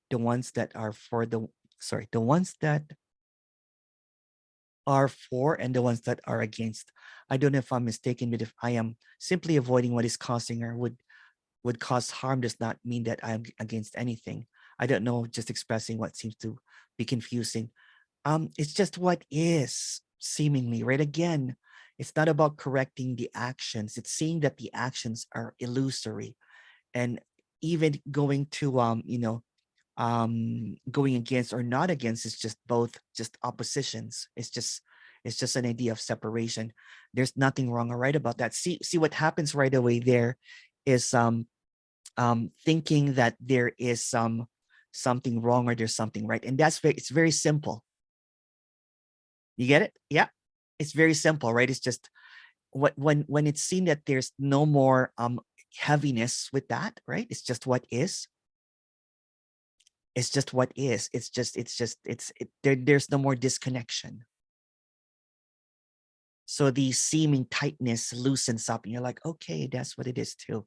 the ones that are for the ones that are for and the ones that are against. I don't know if I'm mistaken, but if I am simply avoiding what is causing or would cause harm does not mean that I'm against anything. I don't know, just expressing what seems to be confusing. It's just what is seemingly, right? Again, it's not about correcting the actions. It's seeing that the actions are illusory, and even going to going against or not against is just both just oppositions. It's just an idea of separation. There's nothing wrong or right about that. See what happens right away there is thinking that there is something wrong or there's something right, and it's very simple. You get it? Yeah, it's very simple, right? It's just when it's seen that there's no more heaviness with that, right? It's just what is. It's just what is. There's no more disconnection. So the seeming tightness loosens up, and you're like, okay, that's what it is too.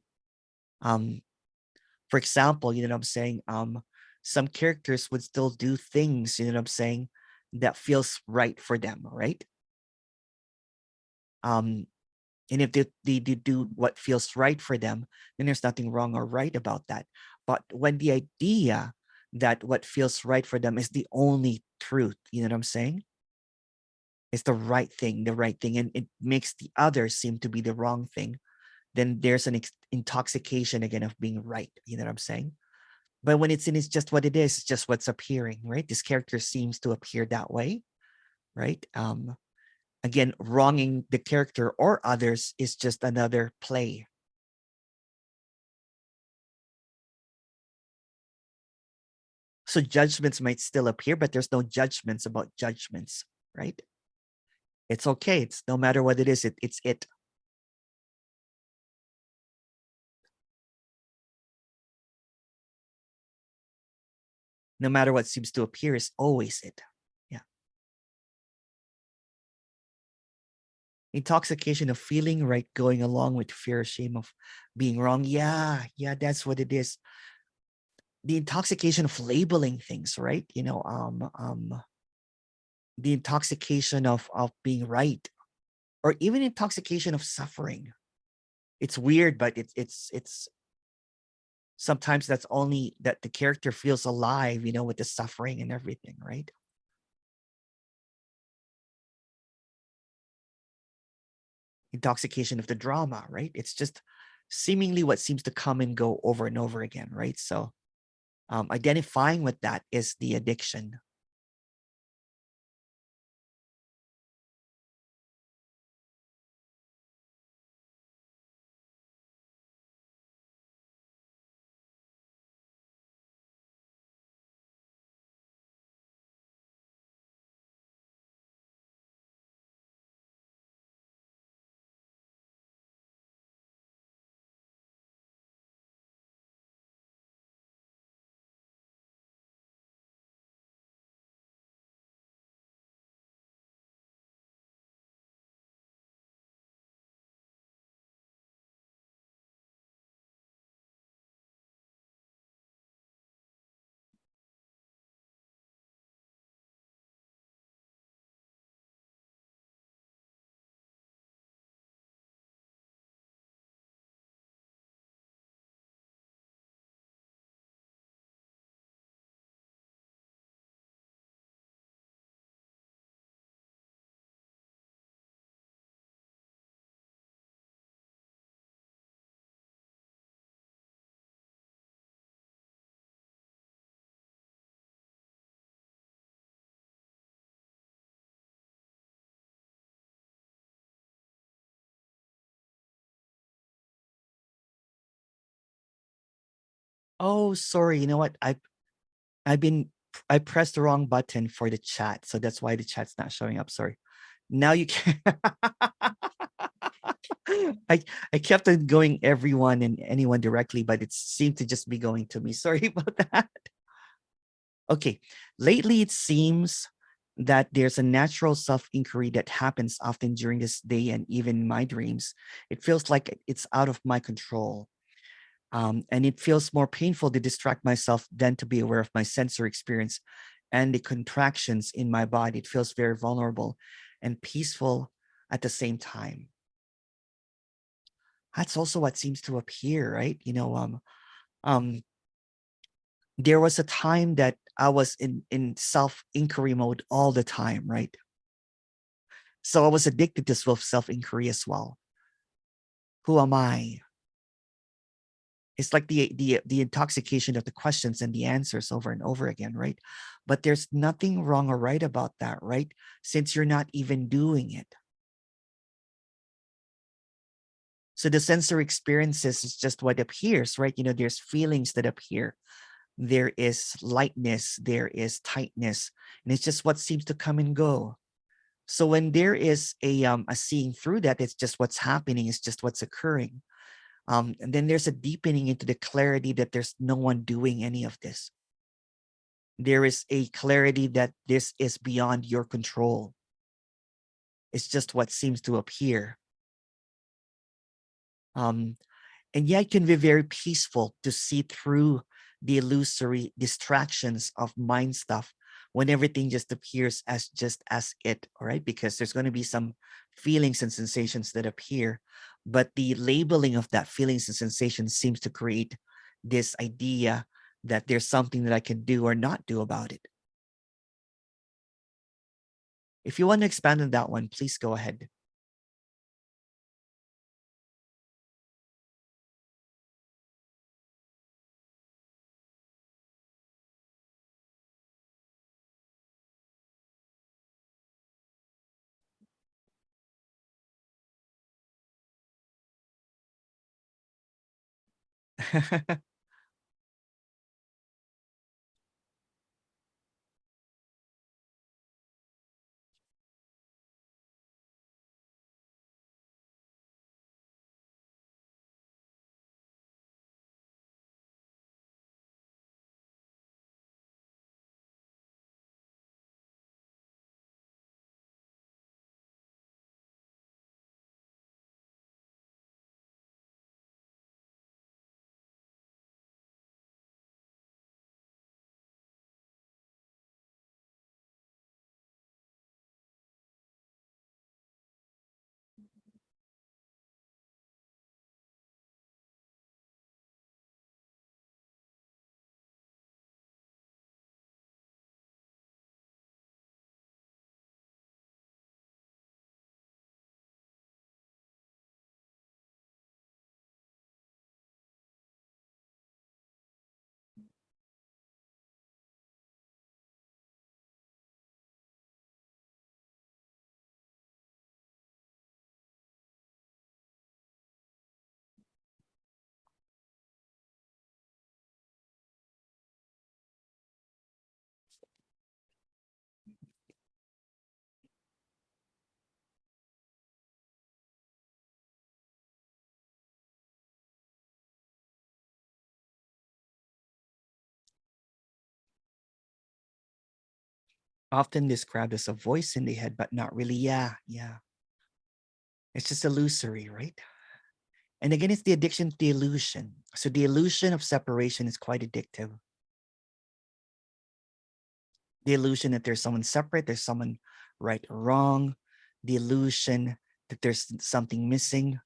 Um, for example, you know what I'm saying? Some characters would still do things, you know what I'm saying, that feels right for them, right? Um, and if they do what feels right for them, then there's nothing wrong or right about that. But when the idea that what feels right for them is the only truth, you know what I'm saying? It's the right thing, and it makes the other seem to be the wrong thing, then there's an intoxication again of being right, you know what I'm saying? But when it's just what it is, it's just what's appearing, right? This character seems to appear that way, right? Again, wronging the character or others is just another play. So judgments might still appear, but there's no judgments about judgments, right? It's okay. It's no matter what it is, it's it. No matter what seems to appear is always it. Yeah. Intoxication of feeling right, going along with fear, shame of being wrong. Yeah, that's what it is. The intoxication of labeling things, right? The intoxication of being right, or even intoxication of suffering. It's weird, but it's Sometimes that's only that the character feels alive, with the suffering and everything, right? Intoxication of the drama, right? It's just seemingly what seems to come and go over and over again, right? So identifying with that is the addiction. Oh, sorry. You know what? I've been I pressed the wrong button for the chat, so that's why the chat's not showing up. Sorry. Now you can. I I kept on going everyone and anyone directly, but it seemed to just be going to me. Sorry about that. Okay. Lately, it seems that there's a natural self-inquiry that happens often during this day and even in my dreams. It feels like it's out of my control. And it feels more painful to distract myself than to be aware of my sensory experience and the contractions in my body. It feels very vulnerable and peaceful at the same time. That's also what seems to appear, right? Um, there was a time that I was in self-inquiry mode all the time, right? So I was addicted to self-inquiry as well. Who am I? It's like the intoxication of the questions and the answers over and over again, right? But there's nothing wrong or right about that, right? Since you're not even doing it. So the sensory experiences is just what appears, right? There's feelings that appear. There is lightness, there is tightness, and it's just what seems to come and go. So when there is a seeing through that, it's just what's happening, it's just what's occurring. And then there's a deepening into the clarity that there's no one doing any of this. There is a clarity that this is beyond your control. It's just what seems to appear. And yeah, it can be very peaceful to see through the illusory distractions of mind stuff when everything just appears as just as it, all right? Because there's going to be some feelings and sensations that appear, but the labeling of that feelings and sensations seems to create this idea that there's something that I can do or not do about it. If you want to expand on that one, please go ahead. often described as a voice in the head, but not really. Yeah. It's just illusory, right? And again, it's the addiction to the illusion. So the illusion of separation is quite addictive. The illusion that there's someone separate, there's someone right or wrong, the illusion that there's something missing.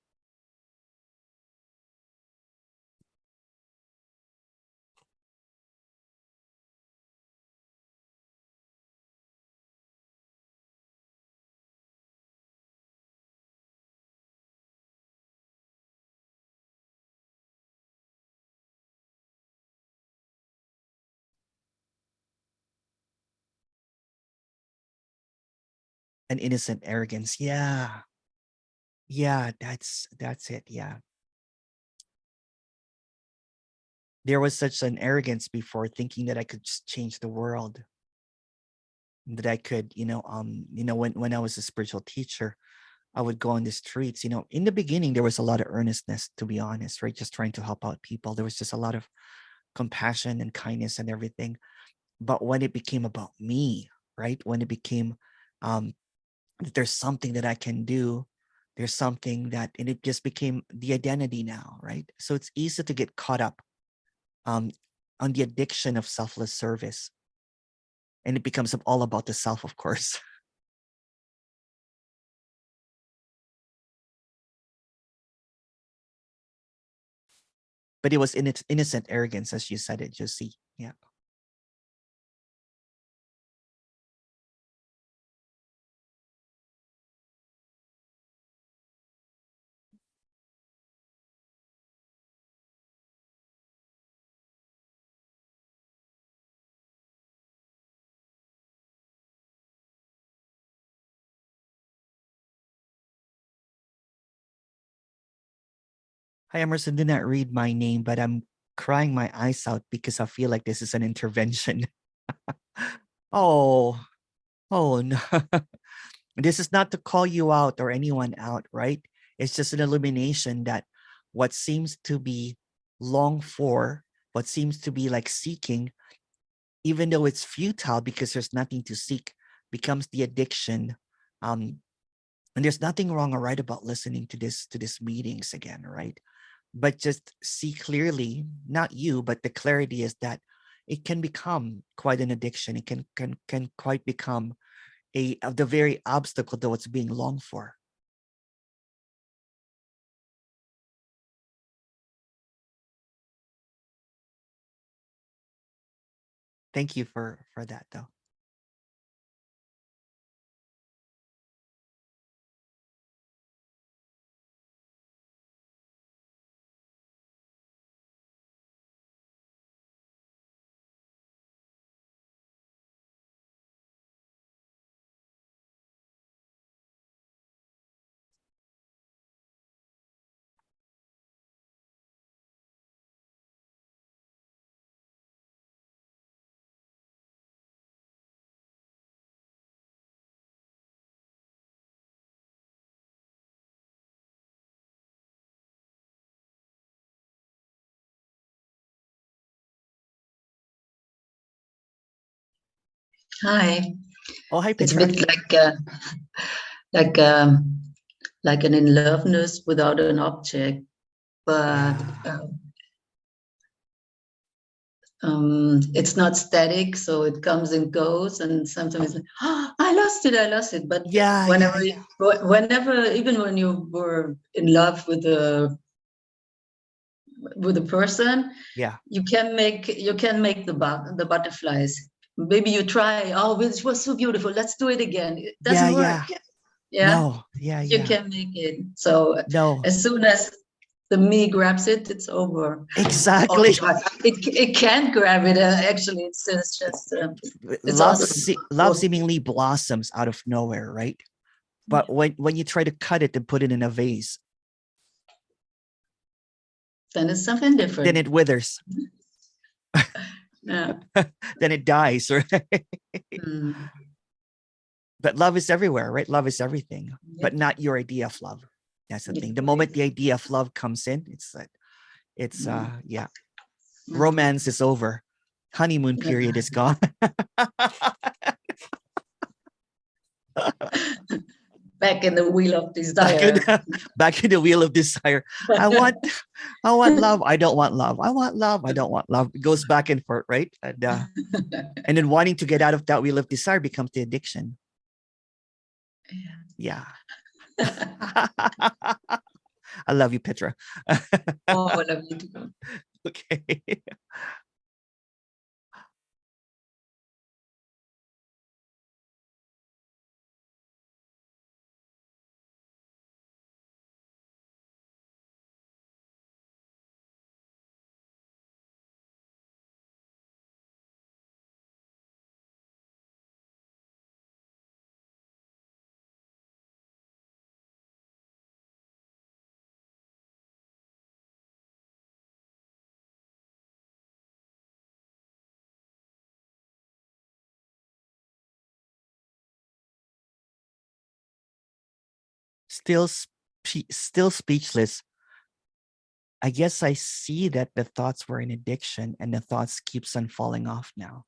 An innocent arrogance. Yeah. Yeah, that's it. Yeah. There was such an arrogance before, thinking that I could just change the world. That I could, when I was a spiritual teacher, I would go on the streets. In the beginning, there was a lot of earnestness, to be honest, right? Just trying to help out people. There was just a lot of compassion and kindness and everything. But when it became about me, right? When it became that there's something that I can do, there's something that, and it just became the identity now, right? So it's easy to get caught up on the addiction of selfless service. And it becomes all about the self, of course. But it was in its innocent arrogance, as you said it, Josie. Yeah. Hi, Emerson. Do not read my name, but I'm crying my eyes out because I feel like this is an intervention. Oh, oh no. This is not to call you out or anyone out, right? It's just an illumination that what seems to be long for, what seems to be like seeking, even though it's futile because there's nothing to seek, becomes the addiction. And there's nothing wrong or right about listening to this meetings again, right? But just see clearly, not you, but the clarity is that it can become quite an addiction. It can quite become the very obstacle to what's being longed for. Thank you for that, though. Hi. Oh, hi, It's a Petra. bit like um, like an in loveness without an object, but it's not static, so it comes and goes, and sometimes I lost it. But whenever, even when you were in love with a person, you can make the butterflies. Maybe you try. Oh, this was so beautiful. Let's do it again. It doesn't work. No. You can make it. So no. as soon as the me grabs it, it's over. Exactly. It can't grab it. Actually, it's just it's love. awesome. Love seemingly blossoms out of nowhere, right? But when you try to cut it and put it in a vase, then it's something different. Then it withers. Yeah. Then it dies, right? But love is everywhere, right? Love is everything, but not your idea of love. That's the thing. The moment the idea of love comes in, it's romance is over. Honeymoon period is gone. back in the wheel of desire. Back in the wheel of desire. I want love. I don't want love. I want love. I don't want love. It goes back and forth, right? And then wanting to get out of that wheel of desire becomes the addiction. Yeah. I love you, Petra. Oh, I love you too. Okay. Still speechless. I guess I see that the thoughts were an addiction and the thoughts keeps on falling off now.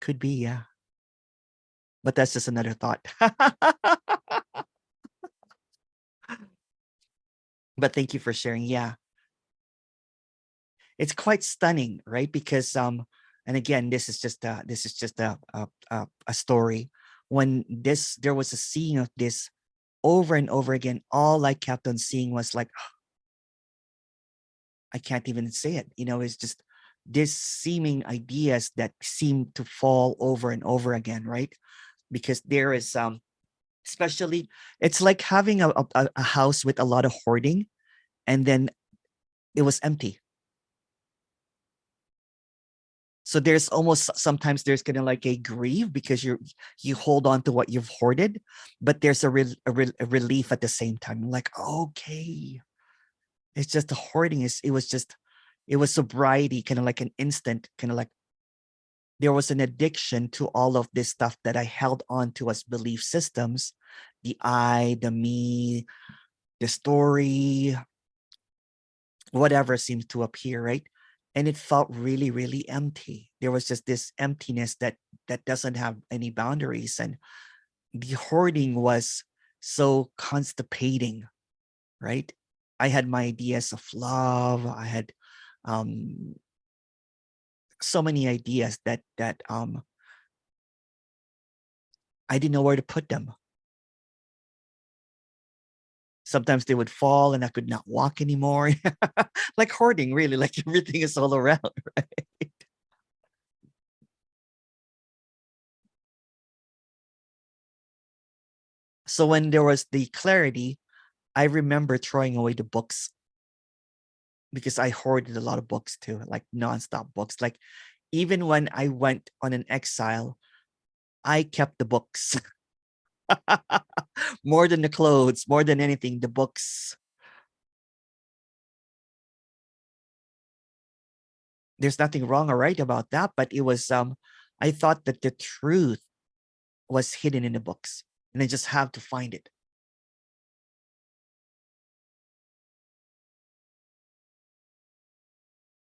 Could be, yeah. But that's just another thought. But thank you for sharing. Yeah. It's quite stunning, right? Because and again, this is just a story. When there was a scene of this over and over again, all I kept on seeing was like, I can't even say it. It's just this seeming ideas that seem to fall over and over again, right? Because there is especially, it's like having a house with a lot of hoarding, and then it was empty. So there's almost sometimes there's kind of like a grief because you hold on to what you've hoarded, but there's a relief at the same time. Like, okay, it's just the hoarding it was sobriety, kind of like an instant, kind of like there was an addiction to all of this stuff that I held on to as belief systems, the I, the me, the story, whatever seems to appear, right? And it felt really, really empty. There was just this emptiness that doesn't have any boundaries. And the hoarding was so constipating, right? I had my ideas of love. I had so many ideas that I didn't know where to put them. Sometimes they would fall and I could not walk anymore. Like hoarding, really, like everything is all around, right? So when there was the clarity, I remember throwing away the books because I hoarded a lot of books too, like nonstop books. Like even when I went on an exile, I kept the books. More than the clothes, more than anything, the books. There's nothing wrong or right about that, but it was I thought that the truth was hidden in the books and I just have to find it.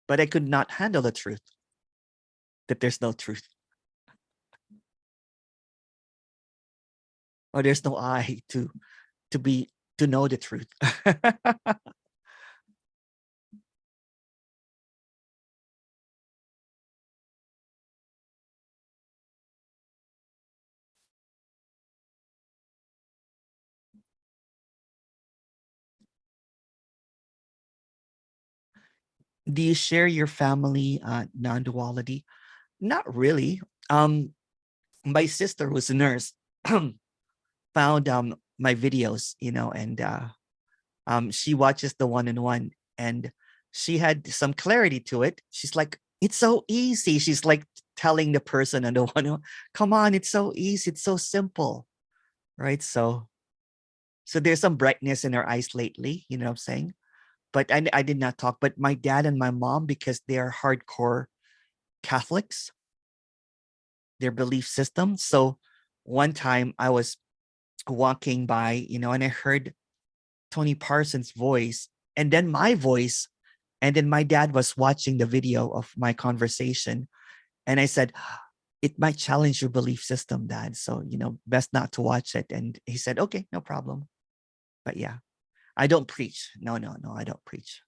But I could not handle the truth, that there's no truth. Or there's no I to know the truth. Do you share your family non-duality? Not really. My sister, who's a nurse, found my videos, and she watches the one-on-one, and she had some clarity to it. She's like, it's so easy. She's like telling the person on the one, come on, it's so easy, it's so simple, right? So there's some brightness in her eyes lately, you know what I'm saying? But I did not talk. But my dad and my mom, because they're hardcore Catholics, their belief system. So one time I was walking by, and I heard Tony Parsons' voice and then my voice. And then my dad was watching the video of my conversation. And I said, it might challenge your belief system, Dad. So, you know, best not to watch it. And he said, okay, no problem. But yeah, I don't preach. No, I don't preach.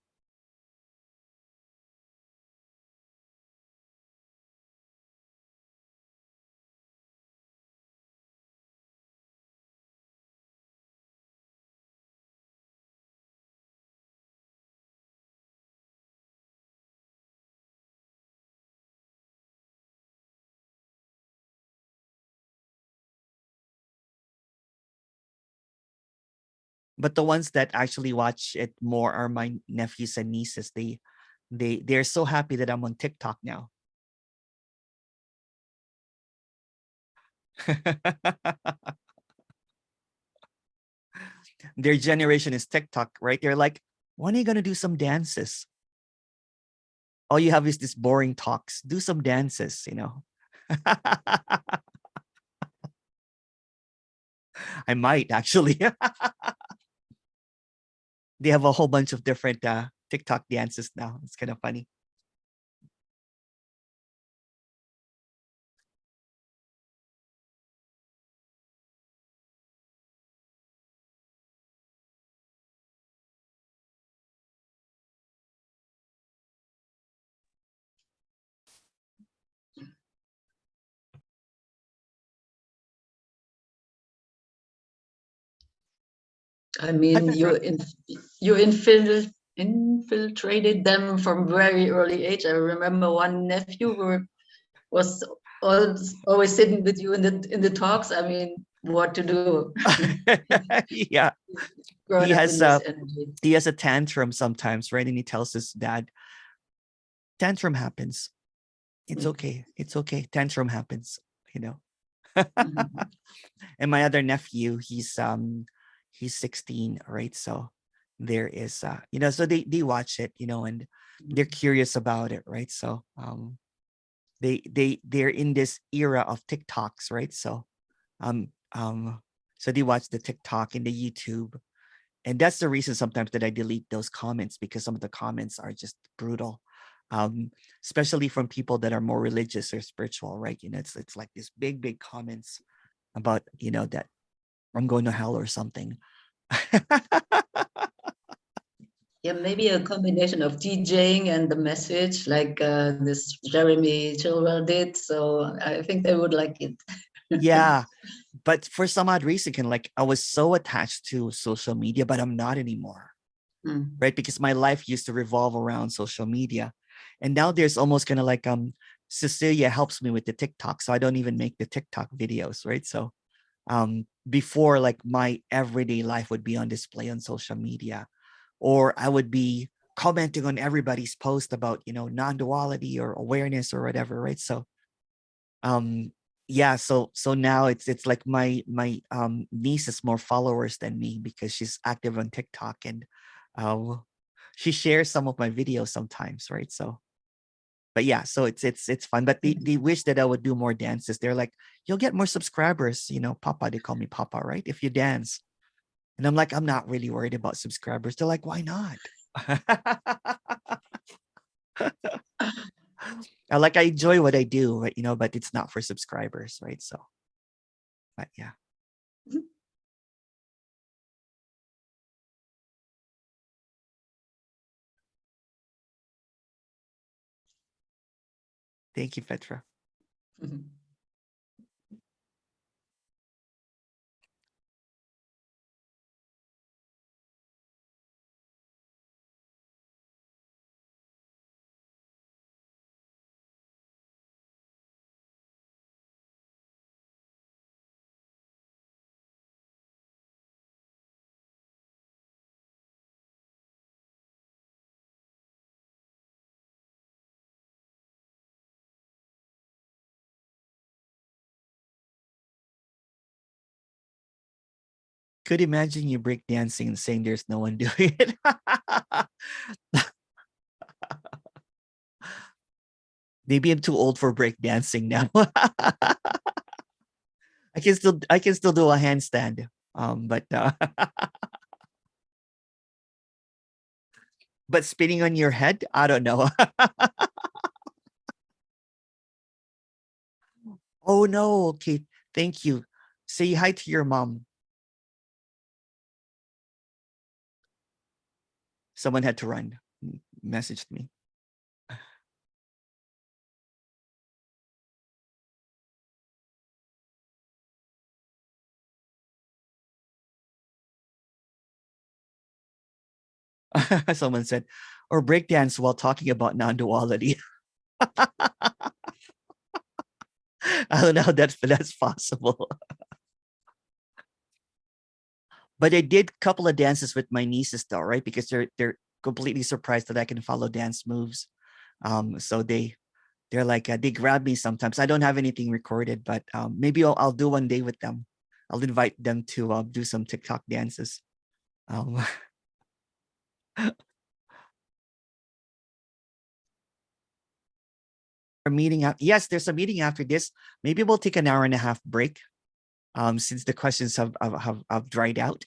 But the ones that actually watch it more are my nephews and nieces. They're so happy that I'm on TikTok now. Their generation is TikTok, right? They're like, when are you gonna do some dances? All you have is this boring talks. Do some dances, you know. I might actually. They have a whole bunch of different TikTok dances now. It's kind of funny. I mean, you infiltrated them from very early age. I remember one nephew who was always sitting with you in the talks. I mean, what to do? Yeah, Grown up in this energy. he has a tantrum sometimes, right? And he tells his dad, tantrum happens. It's okay. It's okay. Tantrum happens, you know. And my other nephew, he's 16, right? So there is you know, so they watch it, you know, and they're curious about it, right? So they're in this era of TikToks, right? So um so they watch the TikTok and the YouTube. And that's the reason sometimes that I delete those comments, because some of the comments are just brutal. Especially from people that are more religious or spiritual, right? You know, it's like these big comments about, you know, that I'm going to hell or something. Yeah, maybe a combination of DJing and the message, like this Jeremy Chilwell did. So I think they would like it. Yeah, but for some odd reason, like I was so attached to social media, but I'm not anymore, right? Because my life used to revolve around social media, and now there's almost kind of like Cecilia helps me with the TikTok, so I don't even make the TikTok videos, right? So before, like my everyday life would be on display on social media, or I would be commenting on everybody's post about, you know, non-duality or awareness or whatever, right? So yeah, so now it's like my niece has more followers than me because she's active on TikTok, and uh, she shares some of my videos sometimes, right? So but yeah, so it's fun. But they wish that I would do more dances. They're like, you'll get more subscribers, you know, Papa. They call me Papa, right? If you dance. And I'm like, I'm not really worried about subscribers. They're like, why not? I enjoy what I do, right? You know, but it's not for subscribers, right? So, but yeah. Thank you, Petra. Could imagine you break dancing and saying there's no one doing it. Maybe I'm too old for break dancing now. I can still do a handstand. But but spinning on your head, I don't know. Oh no. Okay. Thank you. Say hi to your mom. Someone had to run. Messaged me. Someone said, or breakdance while talking about non-duality. I don't know how that's possible. But I did a couple of dances with my nieces though, right? Because they're completely surprised that I can follow dance moves. So they're like they grab me sometimes. I don't have anything recorded, but maybe I'll do one day with them. I'll invite them to do some TikTok dances. A meeting yes, there's a meeting after this. Maybe we'll take an hour and a half break. Since the questions have dried out.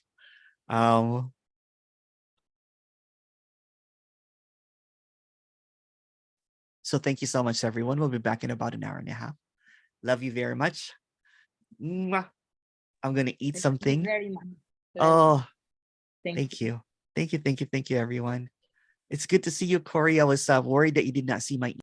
So thank you so much, everyone. We'll be back in about an hour and a half. Love you very much. Mwah. I'm gonna eat something. Very much. Oh, Thank you. Thank you, everyone. It's good to see you, Corey. I was worried that you did not see my